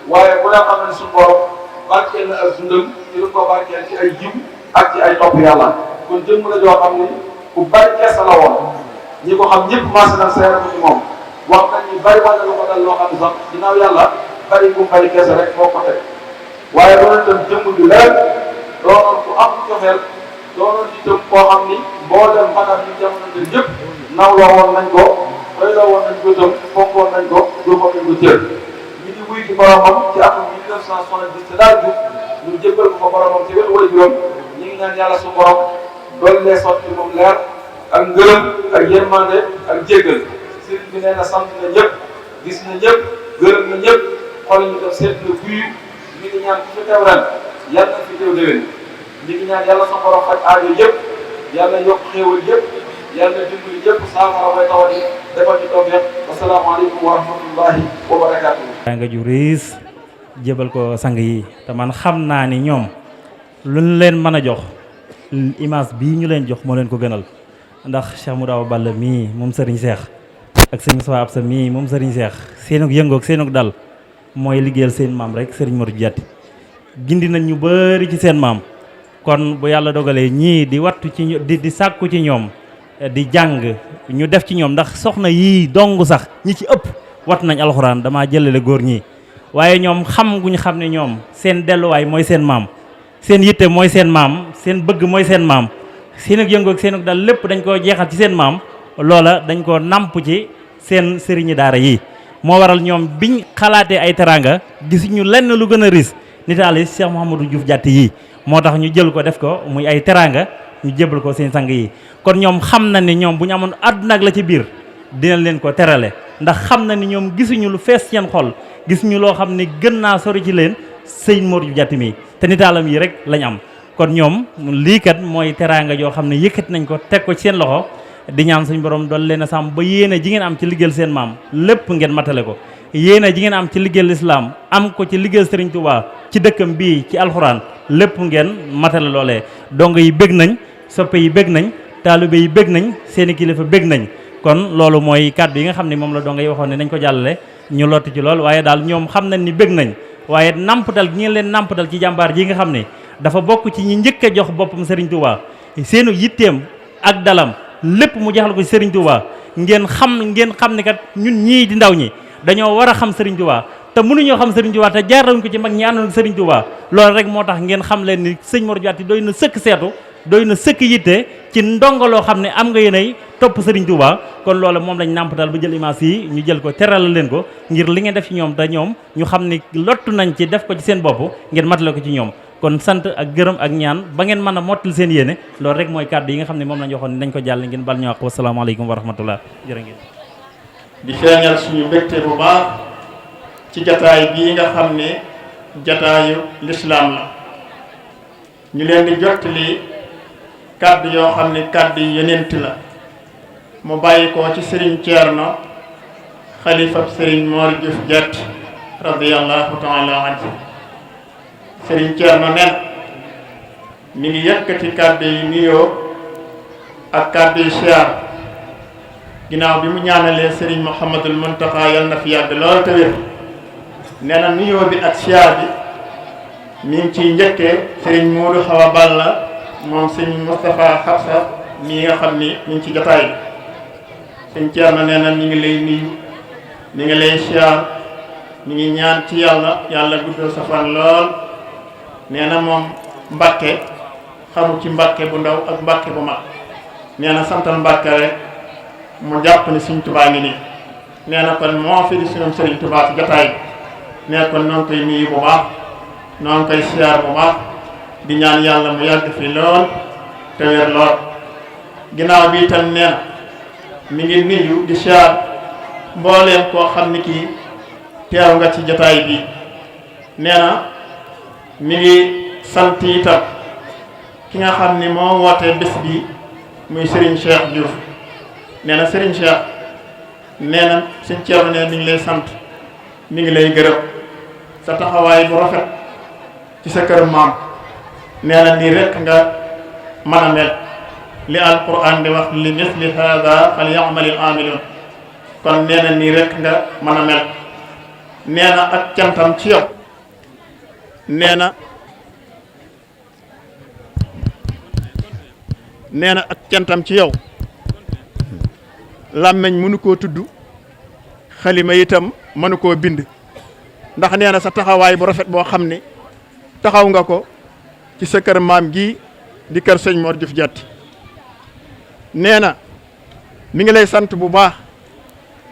waaye bu leen xam ne suñu borom barkeel na ak dundam ci lu ko barkeel ci ay jiw ak ci ay topp yàlla kon jëmm la joo xam ni ku bari keesa la woon ñi ko xam ñëpp maase na seere ko ci moom wax nañ ni bari wàññi lu ko dal loo xam ne sax ginnaaw yàlla bari bu bari keesa rek moo ko teg waaye doonoon itam jëmm ju leer doonoon ku am joxeel doonoon itam koo xam ni boo dem xanaa ñu jamono de ñëpp nawloo woon nañ ko doyloo woon nañ ko itam fonkoon nañ ko joxoon nañ ko cër ñu ngi wuy ci boromam ci atum 1970 te daal jub ñu jébbal ko fa boromam ci wetu wala juróom ñu ngi ñaan yàlla su borom doole lee sotti moom leer ak ngërëm ak yërmande ak jéggal sëriñ bi nee na sant na ñëpp gis na ñëpp gërëm na ñëpp xool ñu def seet na guyu ñu ngi ñaan ku fi teew ren yàlla na fi teew déwén ñu ngi ñaan yàlla sa borom faj aajo yëpp yàlla yokk xéewal yëpp yàlla dimbali yëpp saafara way tawat yi defal ñu toog yëpp wasalaamaaleykum wa rahmatullahi wa barakaatuhu. nga ju riis jébal ko sang yi te man xam naa ni ñoom luñ leen mën a jox image bii ñu leen jox moo leen ko gënal ndax Cheikh Moudou Awa Balla mii moom Serigne Cheikh ak sëñ Moussa Absa mii moom Serigne Cheikh seenug yëngoog seenug dal mooy liggéeyal seen maam rek Serigne Mor Diatty gindi nañ ñu bari ci seen maam kon bu yàlla dogalee ñii di wattu ci di sàkku ci ñoom di jàng ñu def ci ñoom ndax soxna yii dong sax ñi ci ëpp wat nañ alxuraan damaa jëlale góor ñi waaye ñoom xam gu ñu xam ne ñoom seen delluwaay mooy seen maam seen yitte mooy seen maam seen bëgg mooy seen maam seen ak yëngoog seen ak dal lépp dañ koo jeexal ci seen maam loola dañ koo namp ci seen sëriñi daara yi moo waral ñoom biñ xalaatee ay teranga gisuñu lenn lu gën a riis nitaali Cheikh Mouhamadou Diouf Diatty yii moo tax ñu jël ko def ko muy ay teranga ñu jébal ko seen sang yi kon ñoom xam na ni ñoom bu ñu amoon àdduna ak la ci biir dinañ leen ko terale ndax xam na ni ñoom gisuñu lu fees seen xol gisuñu loo xam ne gën naa sori ci leen sëñ Mor Diatty mi te nitaalam yi rek lañ am kon ñoom lii kat mooy teraanga joo xam ne yëkkat nañ ko teg ko ci seen loxo di ñaan suñu borom doon leen a sàmm ba yéene ji ngeen am ci liggéeyal seen maam lépp ngeen matale ko yéene ji ngeen am ci liggéeyal lislaam am ko ci liggéeyal Serigne Touba ci dëkkam bii ci alxuraan lépp ngeen matale loolee dongo yi bëgg nañ soppe yi bëgg nañ taalibe yi bëgg nañ seeni kilifa bëgg nañ kon loolu mooy kàddu yi nga xam ne moom la dongo yi waxoon ne nañ ko jàllale ñu lotti ci lool waaye daal ñoom xam nañ ni bëgg nañ waaye nampatal gi ngeen leen nampatal ci jàmbaar ji nga xam ne dafa bokk ci ñi njëkk a jox boppam Serigne Touba seenu yitteem ak dalam lépp mu jaxal ko ci Serigne Touba ngeen xam ne kat ñun ñii di ndaw ñi dañoo war a xam Serigne Touba te mënuñoo xam Serigne Touba te jaarale ko ci mag ñi àndoon ak Serigne Touba loolu rek moo tax ngeen xam leen ni sëñ Mor Diatty doy na sëkk seetu doy na sëkk yitte ci ndongoloo xam ne am nga yéenay topp Serigne Touba kon loolu moom lañ nàmpatal ba jël image yi ñu jël ko teral leen ko ngir li ngeen def ci ñoom te ñoom ñu xam ne lottu nañ ci def ko ci seen bopp ngeen matale ko ci ñoom kon sant ak gërëm ak ñaan ba ngeen mën a mottal seen yéene loolu rek mooy kàddu yi nga xam ne moom lañ waxoon ne nañ ko jàll ngeen bal ñu wax wasalaamaaleykum wa rahmatullah jërë ngeen di feeñal suñu mbégte bu baax ci jataay bii nga xam ne jataayu lislaam la ñu leen di jottali kàddu yoo xam ne kàddu yi yenent la mu bàyyi ko ci Serigne Thierno xalifab Serigne Mor Diouf Diatty radiyallahu taala anhu Serigne Thierno nen mi ngi yëkkati kàddu yi nuyoo ak kàddu yi siyaar ginnaaw bi mu ñaanalee Serigne Mouhamadul Mountakha yal na fi yàgg lool te wér nee na nuyoo bi ak siyaar bi mi ngi ciy njëkkee Serigne Modou Awa Balla moom Serigne Moustapha Xabsa mi nga xam ni mi ngi ci jotaay bi Serigne Thierno nee na mi ngi lay nuyu mi ngi lay siyaar mi ngi ñaan ci yàlla guddal sa fan lool nee na moom Mbàkke xamu ci Mbàkke bu ndaw ak Mbàkke bu mag nee na santal Mbàkke rek mu jàpp ni Sëriñ Tuubaa ngi nii nee na kon moo fi di sunum Sëriñ Tuubaa ci jotaay nee kon noo ngi koy nuyu bu baax noo ngi koy siyaar bu baax di ñaan yàlla mu yàgg fi lool te wér lool ginnaaw bi itam nee na mi ngi nuyu di siyaar mbooleem koo xam ni kii teew nga ci jotaay bi nee na mi ngi sant itam ki nga xam ni moo woote bés bi muy Serigne Cheikh Diouf nee na Serigne Cheikh nee na suñ ceeru ne mi ngi lay sant mi ngi lay gërëm sa taxawaay bu rafet ci sa kër maam nee na nii rek nga mën a mel li alquran di wax li misli hada fal ya'malil amilun kon nee na nii rek nga mën a mel nee na ak cantam ci yow nee na ak cantam ci yow làmmeñ mënu koo tudd xalima itam mënu koo bind ndax nee na sa taxawaay bu rafet boo xam ne taxaw nga ko ci sa kër maam gi di kër sëñ Mor Diouf Diatty nee na mi ngi lay sant bu baax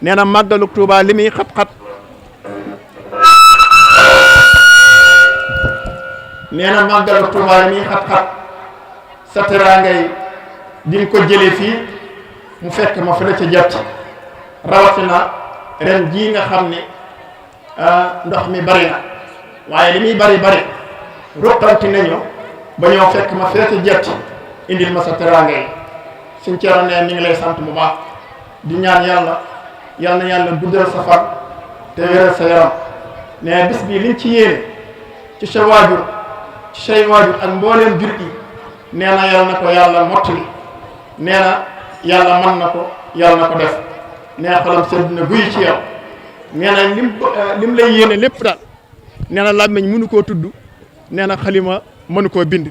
nee na màggalu Tuubaa li muy xat-xat nee na màggalu Tuubaa li muy xat-xat sa teraangay di nga ko jëlee fii mu fekk ma fële ca Diatty rawatina ren jii nga xam ne ndox mi bari na waaye li muy bari bari ruqanti nañu ba ñoo fekk ma fee ca Diatty indil ma sa teraanga yi suñ ceeroon ne mi ngi lay sant bu baax di ñaan yàlla yal na yàlla guddal sa fan te wéral sa yaram ne bis bii liñ ci yéene ci sa waajur ci say waajur ak mbooleem jur yi nee na yal na ko yàlla mottali nee na yàlla mën na ko yàlla na ko def nee xolam sedd na guy ci yow nee na lim lay yéene lépp daal nee na làmmiñ mënu koo tudd nee na xalima mënu koo bind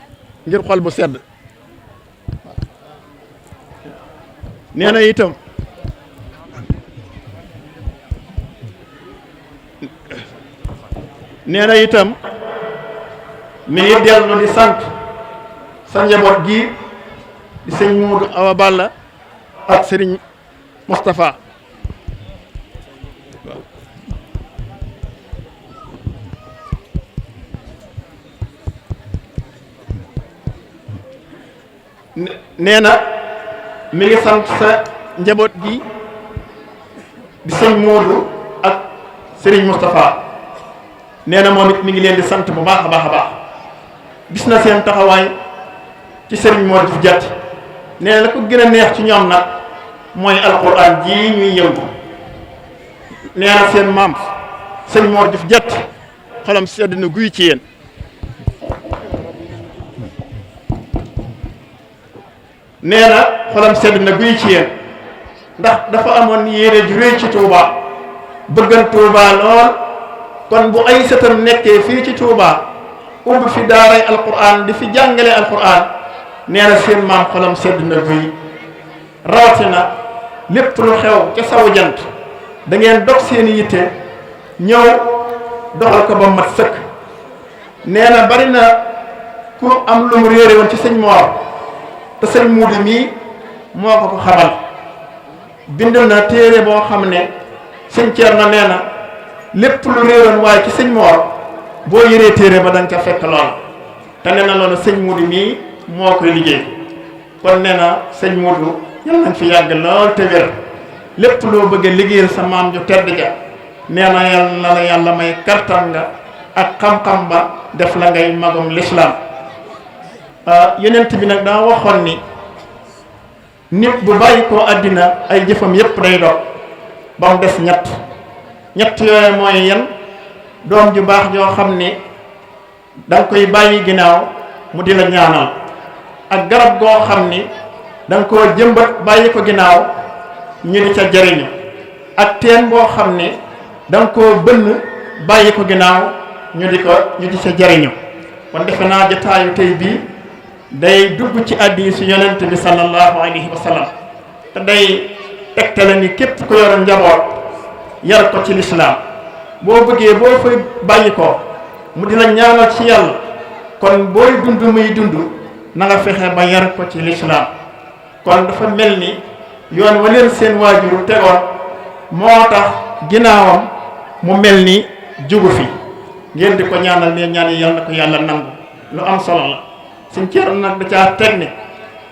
ngir xol bu sedd nee na itam mi ngi dellu di sant sa njaboot gi di sëñ Modou Awa Balla ak sëriñ Moustapha nee na mi ngi sant sa njaboot gi di sëñ Modou ak sëriñ Moustapha nee na moom it mi ngi leen di sant bu baax a baax a baax gis na seen taxawaay ci sëriñ Mor Diouf Diatty nee na la ko gën a neex ci ñoom nag mooy alquran jii ñuy yëngu nee na seen maam sëñ Mor Diouf Diatty xolam sedd na guy ci yéen nee na xolam sedd na guy ci yéen ndax dafa amoon yéene ju rëy ci Touba bëggan Touba lool kon bu ay sëtam nekkee fii ci Touba ubbi fi daaray alquran di fi jàngale alquran nee na seen maam xolam sedd na guy rawatina lépp lu xew ca sawu jant da ngeen dog seeni yitte ñëw doxal ko ba mat sëkk nee na bari na ku am lu mu réere woon ci sëñ Mor te sëñ Muudu mii moo ko ko xamal bind na téere boo xam ne sëñ Ceerno nee na lépp lu réeroon waaye ci sëñ Mor boo yëree téere ba danga ca fekk lool te nee na loolu sëñ Muudu mii moo koy liggéey kon nee na sëñ Muudu yal nañ fi yàgg lool te wér lépp loo bëgg a liggéeyal sa maam ju tedd ja nee na yàlla la yàlla may kartan nga ak xam-xam ba def la ngay magum lislaam yenent bi nag daa waxoon ni nit bu bàyyi koo àddina ay jëfam yépp day dog ba mu des ñett yooyu mooy yan doom ju baax joo xam ni danga koy bàyyi ginnaaw mu di la ñaanal ak garab goo xam ni danga koo jëmbat bàyyi ko ginnaaw ñu di ca jariñu ak teen boo xam ni danga koo bënn bàyyi ko ginnaaw ñu di ca jariñu kon defe naa jotaayu tey bii day dugg ci hadiisu yonent bi sallallahu alayhi wa sallam te day tegtale ni képp ku yor njaboot yar ko ci lislaam boo bëggee boo fay bàyyi ko mu dina ñaanal ci yàlla kon booy dund muy dund na nga fexe ba yar ko ci lislaam kon dafa mel ni yoon wa leen seen waajur tegoon moo tax ginnaawam mu mel ni jugu fi ngeen di ko ñaanal ne ñaan yi yal na ko yàlla nangu lu am solo la suñ ceeroon nag da caa teg ni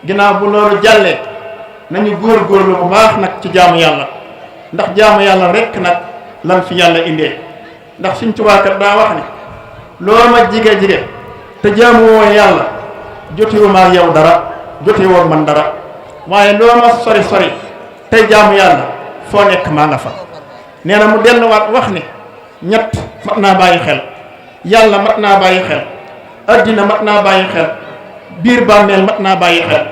ginnaaw bu loolu jàllee nañu góorgóorlu bu baax nag ci jaamu yàlla ndax jaamu yàlla rekk nag lan fi yàlla indee ndax suñ tubaakat daa wax ni loo ma jige te jaamu woo yàlla jotiwuma ak yow dara jotiwoo man dara waaye loo ma sori tey jaamu yàlla foo nekk maa nga fa nee na mu delluwaat wax ni ñett mat naa bàyyi xel yàlla mat naa bàyyi xel addina mat naa bàyyi xel biir bàmmeel mat naa bàyyi xel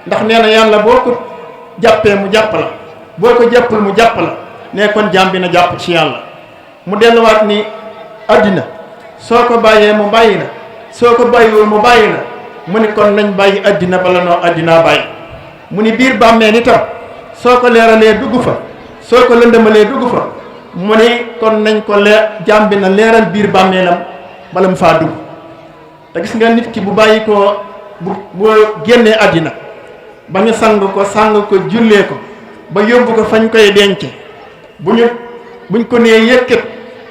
ndax nee na yàlla boo ko jàppee mu jàpp la boo ko jàppul mu jàpp la ne kon jaam bi na jàpp ci yàlla mu delluwaat ni addina soo ko bàyyee mu bàyyi la soo ko bàyyiwul mu bàyyi la mu ni kon nañ bàyyi addina bala noo addinaa bàyyi mu ni biir bàmmeel itam soo ko leeralee dugg fa soo ko lëndëmalee dugg fa mu ni kon nañ ko jaam bi na leeral biir bàmmeelam bala mu faa dugg te gis nga nit ki bu bàyyi ko bu génnee àddina ba ñu sang ko jullee ko ba yóbbu ko fañ koy denc buñ ko nee yëkkat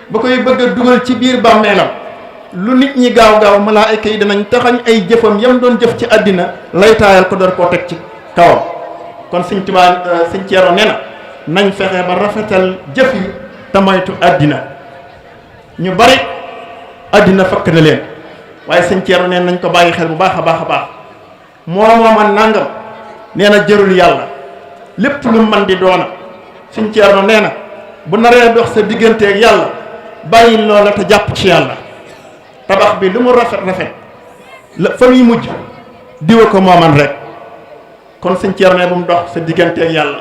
ba koy bëgg a dugal ci biir bàmmeelam lu nit ñi gaaw malaayka yi danañ taxañ ay jëfam yam doon jëf ci àddina lay taayal ko door koo teg ci kawam kon Sëñ Tuubaa Sëñ Ceerno nee na nañ fexe ba rafetal jëf yi te moytu àddina ñu bari àddina fakk na leen waaye Sëñ Ceerno nee nañ ko bàyyi xel bu baax a baax a baax mooma nangam nee na jërul yàlla lépp lu man di doona Sëñ Ceerno nee na bu naree dox sa digganteeg yàlla bàyyi loola te jàpp ci yàlla tabax bi lu mu rafet la fa muy mujj diwa ko mooman rek kon Sëñ Ceerno ne bu mu dox sa digganteeg yàlla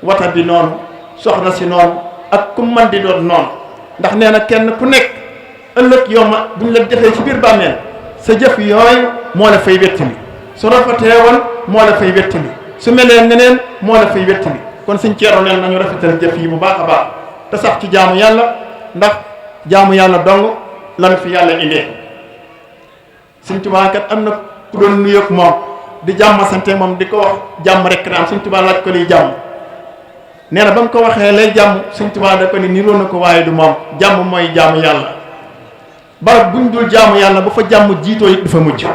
wata bi noonu soxna si noonu ak ku man di doon noonu ndax nee na kenn ku nekk ëllëg yow ma buñ la defee ci biir bàmmeel sa jëf yooyu moo la fay wettali su rafetee woon moo la fay wettali su melee neneen moo la fay wettali kon Sëñ Ceerno neen nañu rafetal jëf yi bu baax a baax te sax ci jaamu yàlla ndax jaamu yàlla dong lan fi yàlla indee Sëñ Tuubaa kat am na ku doon nuyoog moom di jàmm sante moom di ko wax jàmm rek na am Sëñ Tuubaa laaj ko liy jàmm nee na ba mu ko waxee lay jàmm Sëñ Tuubaa da ko ni niroo na ko waaye du moom jàmm mooy jaamu yàlla barab buñ dul jaamu yàlla bu fa jàmm jiitoo it du fa mujj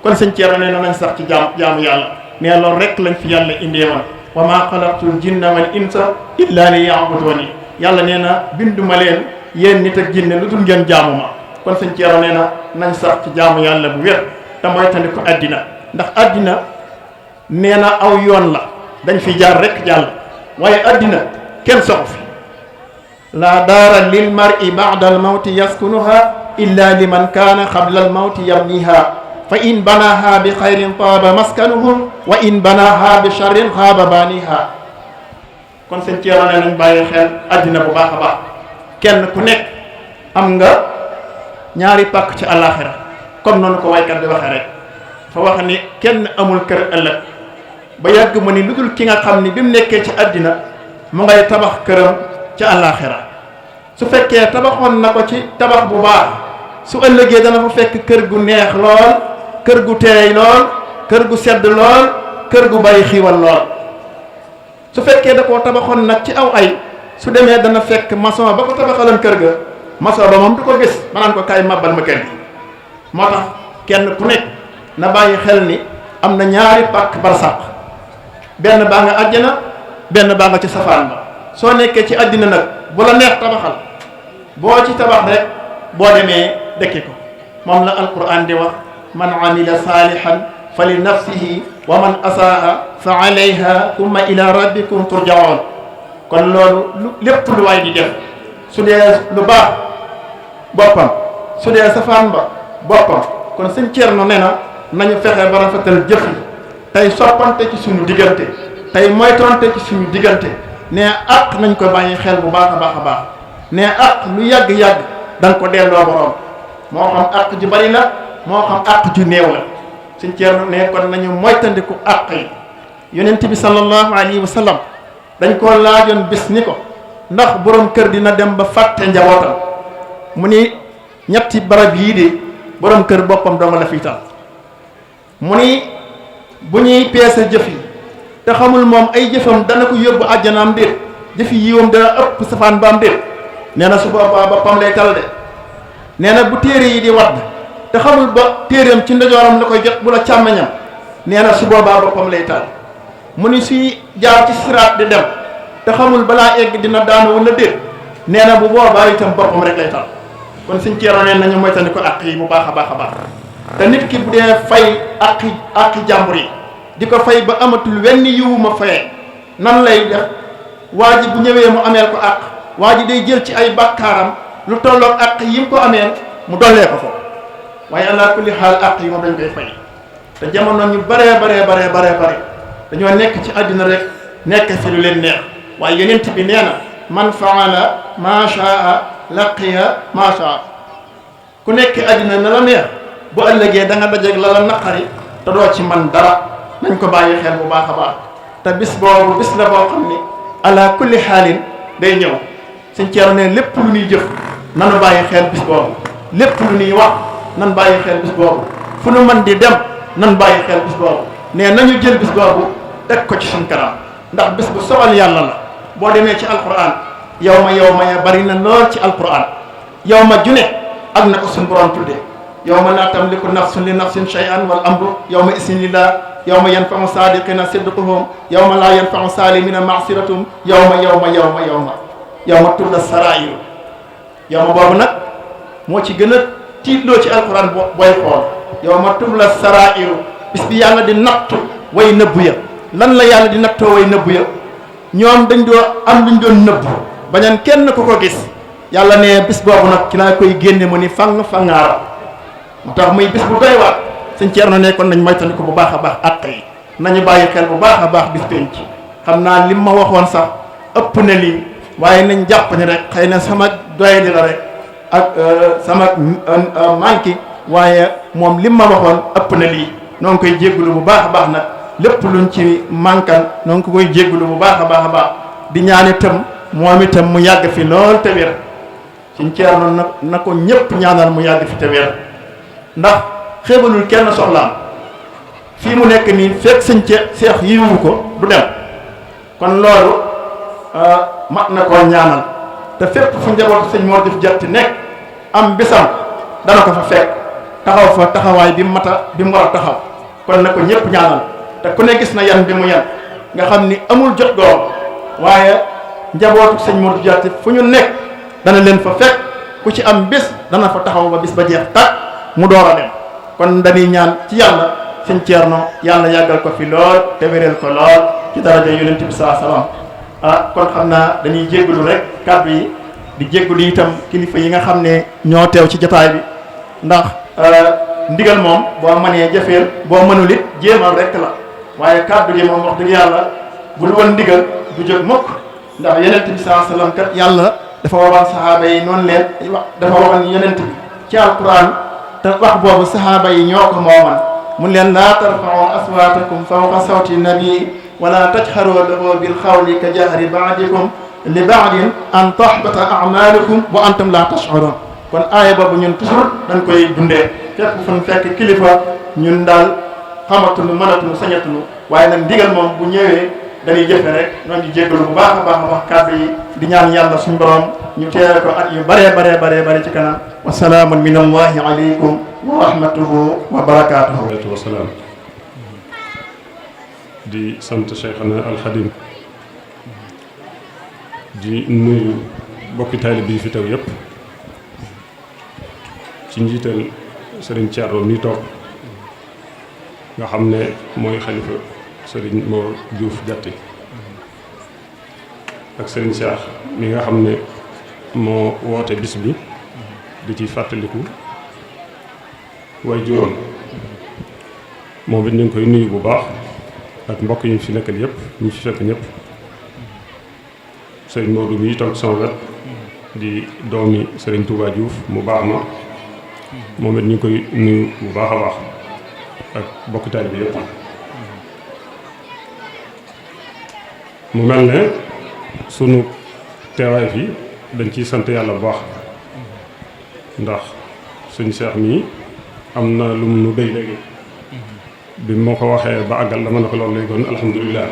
kon Sëñ Ceerno nee na nañ sax ci jaamu yàlla nee loolu rek lañ fi yàlla indee woon wa maa xalaqtul jinna wal insa illa li ya'buduni yàlla nee na binduma leen yéen nit ak jinne lu dul ngeen jaamu ma kon Sëñ Ceerno nee na nañ sax ci jaamu yàlla bu wér te mooy tandi ko àddina ndax àddina nee na aw yoon la dañ fi jaar rek jàll waaye àddina kenn soxu fi laa daara lil mar'i ba'da al mawti yaskunuha illa liman kaana qabla al mawti yabniha fa in banaha bi xayrin taaba maskanuhu wa in banaha bi sharrin xaaba baniha kon Sëñ Ceerno ne nañ bàyyi xel àddina bu baax a baax kenn ku nekk am nga ñaari pàkk ci àllaaxira comme noonu ko waykat di waxee rek fa wax ni kenn amul kër ëllëg ba yàgg ma ni lu dul ki nga xam ni bi mu nekkee ci àddina mu ngay tabax këram ci àllaaxira su fekkee tabaxoon na ko ci tabax bu baax su ëllëgee dana fa fekk kër gu neex lool kër gu teey lool kër gu sedd lool kër gu bari xiiwal lool su fekkee da koo tabaxoon nag ci aw ay su demee dana fekk maçon ba ko tabaxaloon kër ga maçon ba moom du ko gis manaan ko kaay màbbal ma kër gi moo tax kenn ku nekk na bàyyi xel ni am na ñaari pàkk barsàq benn baa nga àjjana benn baa nga ci safaan ba soo nekkee ci àddina nag bu la neex tabaxal boo ci tabax rek boo demee dëkki ko moom la alquran di wax man amila salihan fa li nafsihi wa man asaa fa alayha thumma ila rabbikum turjaun kon loolu lépp lu waay di def su dee lu baax boppam su dee safaan ba boppam kon Sëñ Ceerno nee na nañu fexe ba rafetal jëf yi tey soppante ci suñu diggante tey moytonte ci suñu diggante nee ak nañ ko bàyyi xel bu baax a baax a baax nee ak lu yàgg-yàgg da nga ko delloo borom moo xam ak ju bari la moo xam ak ju néew la Sëñ Ceerno ne kon nañu moytandiku ak yi yonent bi sallallahu alayhi wa sallam dañ koo laajoon bis ni ko ndax borom kër dina dem ba fàtte njabootam mu ni ñetti barab yii de borom kër boppam dong la fi tal mu ni bu ñuy peese jëf yi te xamul moom ay jëfam dana ko yóbbu àjjanaam déet jëfi yiwam dana ëpp safaan baam déet nee na su boobaa boppam lay tal de nee na bu téere yi di wadd te xamul ba téereem ci ndeyjooram la koy jot bu la càmmeñam nee na su boobaa boppam lay tal mu ni suy jaar ci siraat di dem te xamul balaa egg dina daanu wala déet nee na bu boobaa itam boppam rek lay tal kon suñ ceeroo neen nañu moytandi ko àq yi bu baax a baax a baax te nit ki bu dee fay àqi jàmbur yi di ko fay ba amatul wenn yiwu ma fayee nan lay def waa ji bu ñëwee mu ameel ko àq waa ji day jël ci ay bàkkaaram lu tolloog àq yi mu ko ameel mu dollee ko ko waaye ala kulli xaal àq yi moom dañ koy fay te jamono ñu baree bare dañoo nekk ci àddina rek nekk fi lu leen neex waaye yonent bi nee na man faala ma shaa laqiya ma shaa ku nekk àddina na la neex bu ëllëgee da nga dajeeg la la naqari te doo ci man dara nañ ko bàyyi xel bu baax a baax te bis boobu bis la boo xam ni ala kulli xaalin day ñëw suñ ceero ne lépp lu ñuy jëf nanu bàyyi xel bis boobu lépp lu ñuy wax nan bàyyi xel bis boobu fu nu mën di dem nan bàyyi xel bis boobu ne nañu jël bis boobu teg ko ci suñ kanam ndax bis bu soxal yàlla la boo demee ci alquran yow ma ya bari na lool ci alquran yow ma june ak na ko suñ borom tudde yow ma laa tamliku nafsun li nafsin shay'an wal amru yow ma isin lillah yow ma yanfa'u sadiqina sidquhum yow ma laa yanfa'u salimina ma'siratum yow ma tubla sarairu yow ma boobu nag moo ci gën a tiitloo ci alquran booy xool yow ma tubla sarairu bis bi yàlla di nattu way nëbbu ya lan la yàlla di nattoo way nëbbu ya ñoom dañ doo am luñ doon nëbbu bañan kenn ku ko gis yàlla ne bis boobu nag ci laa koy génne mu ni fangaara moo tax muy bis bu doy waat sëñ Ceerno nekkoon nañ moytandi ko bu baax a baax àq yi nañu bàyyi xel bu baax a baax bis penc xam naa lim ma waxoon sax ëpp na lii waaye nañ jàpp ni rek xëy na sama doyadi la rek ak sama manki waaye moom lim ma waxoon ëpp na lii noo ngi koy jéggulu bu baax a baax nag lépp luñ ci mànkal noo ngi koy jéggulu bu baax a baax di ñaan itam moom itam mu yàgg fi lool te wér sëñ Ceerno na ko ñépp ñaanal mu yàgg fi te wér ndax xeebalul kenn soxlaam fii mu nekk nii fekk sëñ seex yiwu ko du dem kon loolu mat na koo ñaanal te fépp fu njabootu sëñ Mor Diouf Diatty nekk am bisam dana ko fa fekk taxaw fa taxawaay bi mu war a taxaw kon na ko ñëpp ñaanal te ku ne gis na yan bi mu yan nga xam ni amul jot goom waaye njabootu sëñ Mor Diouf Diatty fu ñu nekk dana leen fa fekk ku ci am bis dana fa taxaw ba bis ba jeex tàkk mu door a dem kon dañuy ñaan ci yàlla sëñ Ceerno yàlla yàggal ko fi lool te wéral ko lool ci daraja yonent bi saa salaam kon xam naa dañuy jéggalu rek kàddu yi di jéggalu itam kilifa yi nga xam ne ñoo teew ci jotaay bi ndax ndigal moom boo mënee jëfeel boo mënul it jéemal rek la waaye kàddu gi moom wax dëgg yàlla bu lu woon ndigal du jóg mukk ndax yonent bi saa salaam kat yàlla dafa waxoon saxaaba yi noonu leen dafa waxoon yonent bi ci alquran te wax boobu saxaaba yi ñoo ko mooman mun leen laa tarfa'u aswaatakum fawqa sawti nabii wala tajharu lahu bil qawli ka jahri ba'dikum li ba'din an tahbata a'malukum wa antum la tash'urun kon aaya boobu ñun toujours dañ koy dundee fépp fu ñu fekk kilifa ñun daal xamatuñu mënatuñu sañatuñu waaye nag ndigal moom bu ñëwee dañuy jëfe rek ñoo ngi jéggalu bu baax a baax kàddu yi di ñaan yàlla suñu borom ñu teewe ko at yu bare ci kanam wa salaamun min allahi alaykum wa rahmatuhu wa barakatuhu wa salaam di sant Cheikhana Alxadim di nuyu bokki taalib bi fi teew yépp ci njiital Serigne Thierno mi toog nga xam ne mooy xalifa Serigne Mor Diouf Diatty ak Serigne Cheikh mi nga xam ne moo woote bis bi di ci fàttaliku way juróom moom it ñu ngi koy nuyu bu baax ak mbokk yi ñu fi nekkal yëpp ñu fi fekk ñëpp Serigne Modou mi toog sama wet di doomi Serigne Touba Diouf mu baax ma moom it ñu ngi koy nuyu bu baax a baax ak bokk taalibe bi yëpp mu mel ne sunu teewaay fii dañ ciy sant yàlla bu baax ndax suñu seex mii am na lu mu nu béy léegi bi moo ko waxee ba àggal dama ne ko loolu lay doon alhamdulilah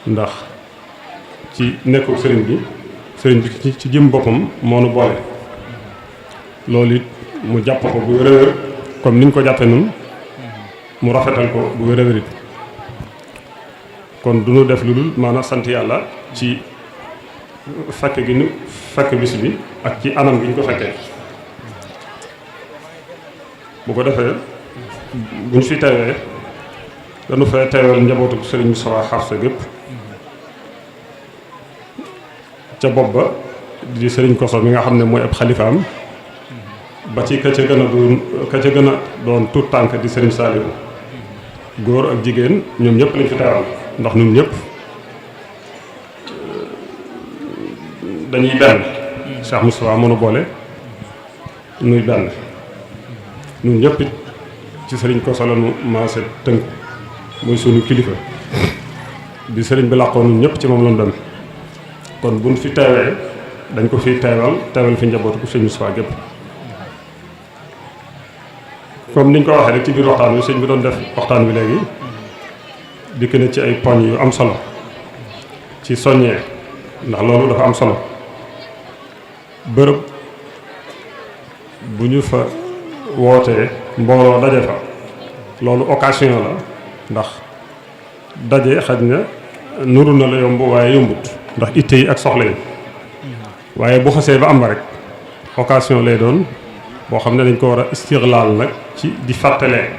ndax ci nekkul sëriñ bi ci jëm boppam moo nu boole loolu it mu jàpp ko bu wér-wér comme niñ ko jàppee nun mu rafetal ko bu wér-wér it kon du ñu def lu dul maanaam sant yàlla ci fekk gi nu fekk bis bi ak ci anam gi ñu ko fekkee bu ko defee bu ñu fi teewee dañu fay teewal njabootu sëriñ Moustapha Xafsa gépp ca bopp ba di sëriñ Koso mi nga xam ne mooy ab xalifaam ba ci ka ca gën a doon tuut tànk di sëriñ Saliou góor ak jigéen ñoom ñëpp lañ fi teewal ndax ñun ñëpp dañuy benn Cheikh Moustapha mënu boole nuy benn ñun ñëpp it ci sëriñ Koso la nu maase tënk muy sunu kilifa bi sëriñ bi làqoo ñun ñëpp ci moom lañ dem kon buñ fi teewee dañ ko fi teewal fi njabootu ko sëriñ Moustapha gépp comme niñ ko waxee rek ci biir waxtaan wi sëñ bi doon def waxtaan wi léegi dikk na ci ay poñ yu am solo ci soññee ndax loolu dafa am solo bërëb bu ñu fa wootee mbooloo daje fa loolu occasion la ndax daje xaj na nuru na la yomb waaye yombut ndax itte yi ak soxla yi waaye bu xasee ba am rek occasion lay doon boo xam ne dañ ko war a istiglaal nag ci di fàttalee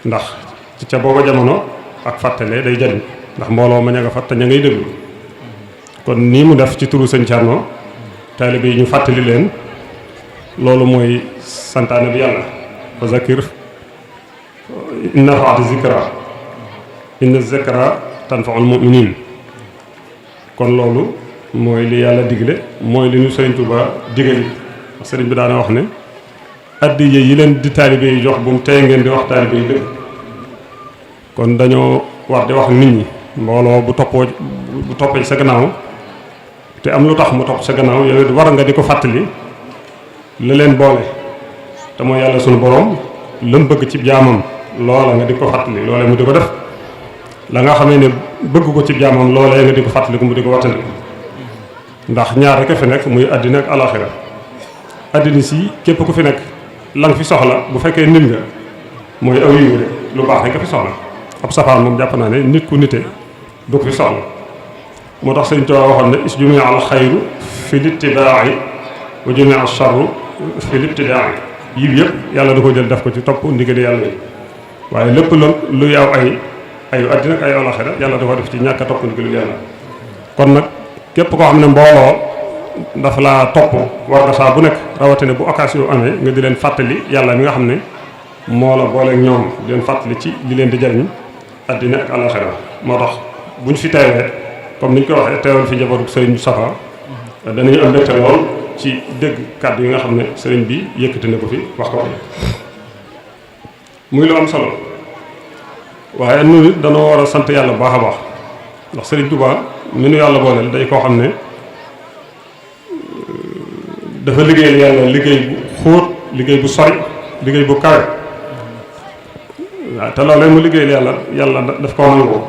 ndax ci ca booba jamono ak fàttalee day jariñ ndax mbooloo ma ña nga fàtte ña ngay déglu kon nii mu def ci turu sëñ Thierno taalibe yi ñu fàttali leen loolu mooy santaane bi yàlla fa zakir inna faati zikra inna zikra tanfaul muminin kon loolu mooy li yàlla digle mooy li ñu sëriñ Tuuba digali sëriñ bi daana wax ne addiya yi leen di taalibe yi jox bu mu tey ngeen di wax taalibe yi dëgg kon dañoo war di wax nit ñi mbooloo bu toppee sa gannaaw te am lu tax mu topp sa gannaaw yow it war nga di ko fàttali la leen boole te mooy yàlla sunu borom lam bëgg ci jaamam loola nga di ko fàttali loolee mu di ko def la nga xamee ne bëgg ko ci jaamam loolee nga di ko fàttali ko mu di ko wattandi ndax ñaar rek a fi nekk muy àddina ak alaxira àddina si képp ku fi nekk la nga fi soxla bu fekkee nit nga mooy aw yiw rek lu baax rek nga fi soxla ab safaan moom jàpp naa ne nit ku nite du ko fi soxla moo tax sëñ Tuubaa waxoon ne is jumia al xayru fi littibaai wa jumia al charru fi libtidaai yiw yëpp yàlla da ko jël def ko ci topp ndigali yàlla yi waaye lépp lu yaw ayu àddina ak ay alaxira yàlla da ko def ci ñàkk a topp ndigali yàlla kon nag képp koo xam ne mbooloo dafa laa topp war nga saa bu nekk rawatina bu occasion amee nga di leen fàttali yàlla mi nga xam ne moo la booleeg ñoom di leen fàttali ci li leen di jariñ àddina ak alaxira moo tax bu ñu fi teewee comme ni ñu ko waxee teewal fi njabootu sëriñ Moustapha danañu am mbégte lool ci dégg kàddu yi nga xam ne sëriñ bi yëkkati na ko fi wax ko muy lu am solo waaye nun it danoo war a sant yàlla bu baax a baax ndax sëriñ Touba mi nu yàlla booleel day koo xam ne dafa liggéeyal yàlla liggéey bu xóot liggéey bu sori liggéey bu kawe waaw te loolee mu liggéeyal yàlla daf koo nangoo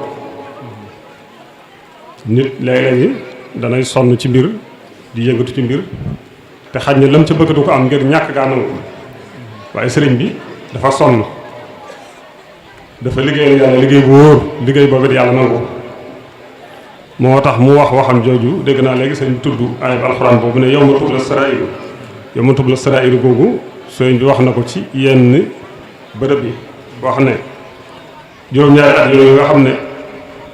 nit léeg-léegi danay sonn ci mbir di yëngatu ci mbir te xaj na lam ca bëgg du ko am ngir ñàkk gaa nangu waaye sëriñ bi dafa sonn dafa liggéeyal yàlla liggéey bu wóor liggéey boobu yàlla nangu moo tax mu wax waxam jooju dégg naa léegi sëriñ bi tudd ayib alxuraan boobu ne yawma tubla saraa'iru yawma tubla saraa'iru googu sëriñ bi wax na ko ci yenn bërëb yi wax ne juróom-ñaari at yooyu nga xam ne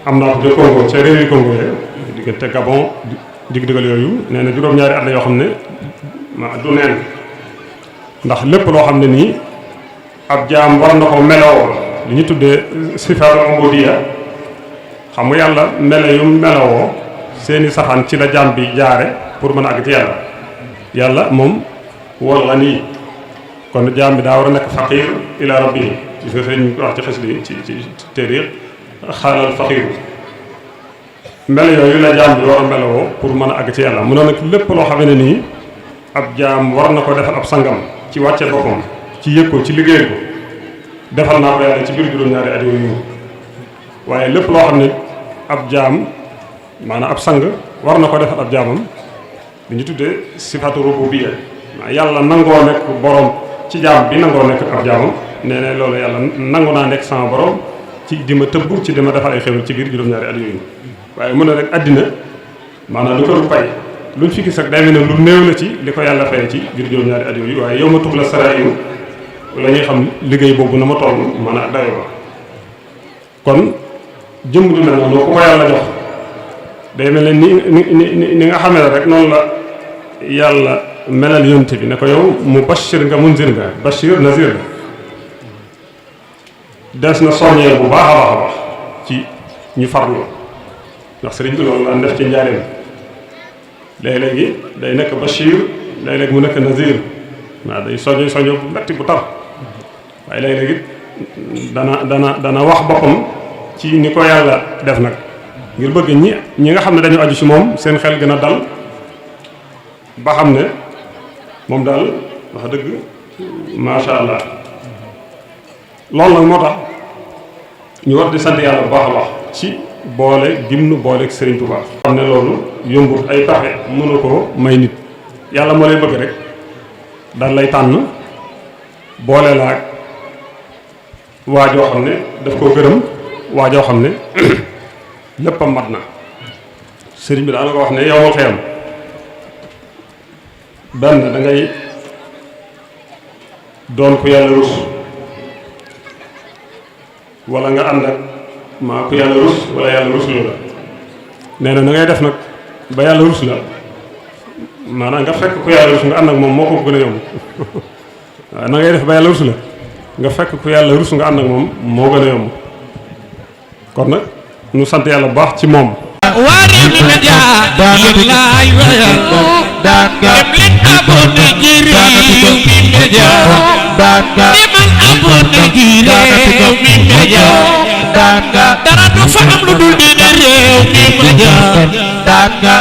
am naa ko de Congo ca réewi Congo yee diggante Gabon dig-digal yooyu nee na juróom-ñaari at la yoo xam ne du neen ndax lépp loo xam ne nii ab jaam war na ko meloo li ñu tuddee sifaat ubudiya xam nga yàlla mele yu melowoo seeni safaan ci la jaam bi jaare pour mën a àgg ci yàlla moom wol la nii kon jaam bi daa war a nekk faqir ila rabbihi ci sëriñ wax ci xasida yi ci téere xaalal faqiru mel yooyu la jaam bi war a melowoo pour mën a àgg ci yàlla mu ne nag lépp loo xam ne nii ab jaam war na ko defal ab sangam ci wàcce boppam ci yëg ko ci liggéey ko defal naa ko yàlla ci biir juróom-ñaari at yooyu waaye lépp loo xam ne ab jaam maanaam ab sang war na ko defal ab jaamam li ñu tuddee sifatu rububiyya yàlla nangoo nekk borom ci jaam bi nangoo nekk ab jaamam nee na loolu yàlla nangu naa nekk sama borom ci di ma tëbb ci di ma defal ay xewal ci biir juróom-ñaari at yooyu waaye mu ne rek àddina maanaam lu ko du pay luñ fi gis rek day mel ne lu néew la ci li ko yàlla fayee ci biir juróom-ñaari at yooyu waaye yow ma tub la saraayu la ñuy xam liggéey boobu na ma toll mën a dayo ba kon jëmm ju mel noonu ku ko yàlla jox day mel ne ni nga xamee rek noonu la yàlla melal yonte bi ne ko yow mu bashir nga munzir nga bashir nazir la des na soññee bu baax a baax a baax ci ñu farlu ndax sëriñ bi loolu la def ci njaareem léeg-léegi day nekk bashir léeg-léeg mu nekk nazir waaw day soño bu metti bu tar waaye léeg-léegi dana wax boppam ci ni ko yàlla def nag ngir bëgg ñi nga xam ne dañu aju ci moom seen xel gën a dal ba xam ne moom daal wax dëgg macha allah loolu nag moo tax ñu war di sant yàlla bu baax a baax ci boole gimnu boole ak Serigne Touba. xam ne loolu yombut ay taxe mënu ko may nit yàlla moo lay bëgg rek daal lay tànn boole la ak waajoo xam ne daf koo gërëm waajoo xam ne léppam mat na sëriñ bi daana ko wax ne yowmal xeyam benn da ngay doon ku yàlla rus wala nga ànd ak maa ku yàlla rus wala yàlla rus la nee na na ngay def nag ba yàlla rus la maanaam nga fekk ku yàlla rus nga ànd ak moom moo ko gën a yomb waaw na ngay def ba yàlla rus la nga fekk ku yàlla rus nga ànd ak moom moo gën a yomb kon nag ñu sant yàlla bu baax ci moom wari mi media yilay waya danga len abonné jiri mi media danga man abonné jiri mi media danga dara du fa am lu dul di réew mi media danga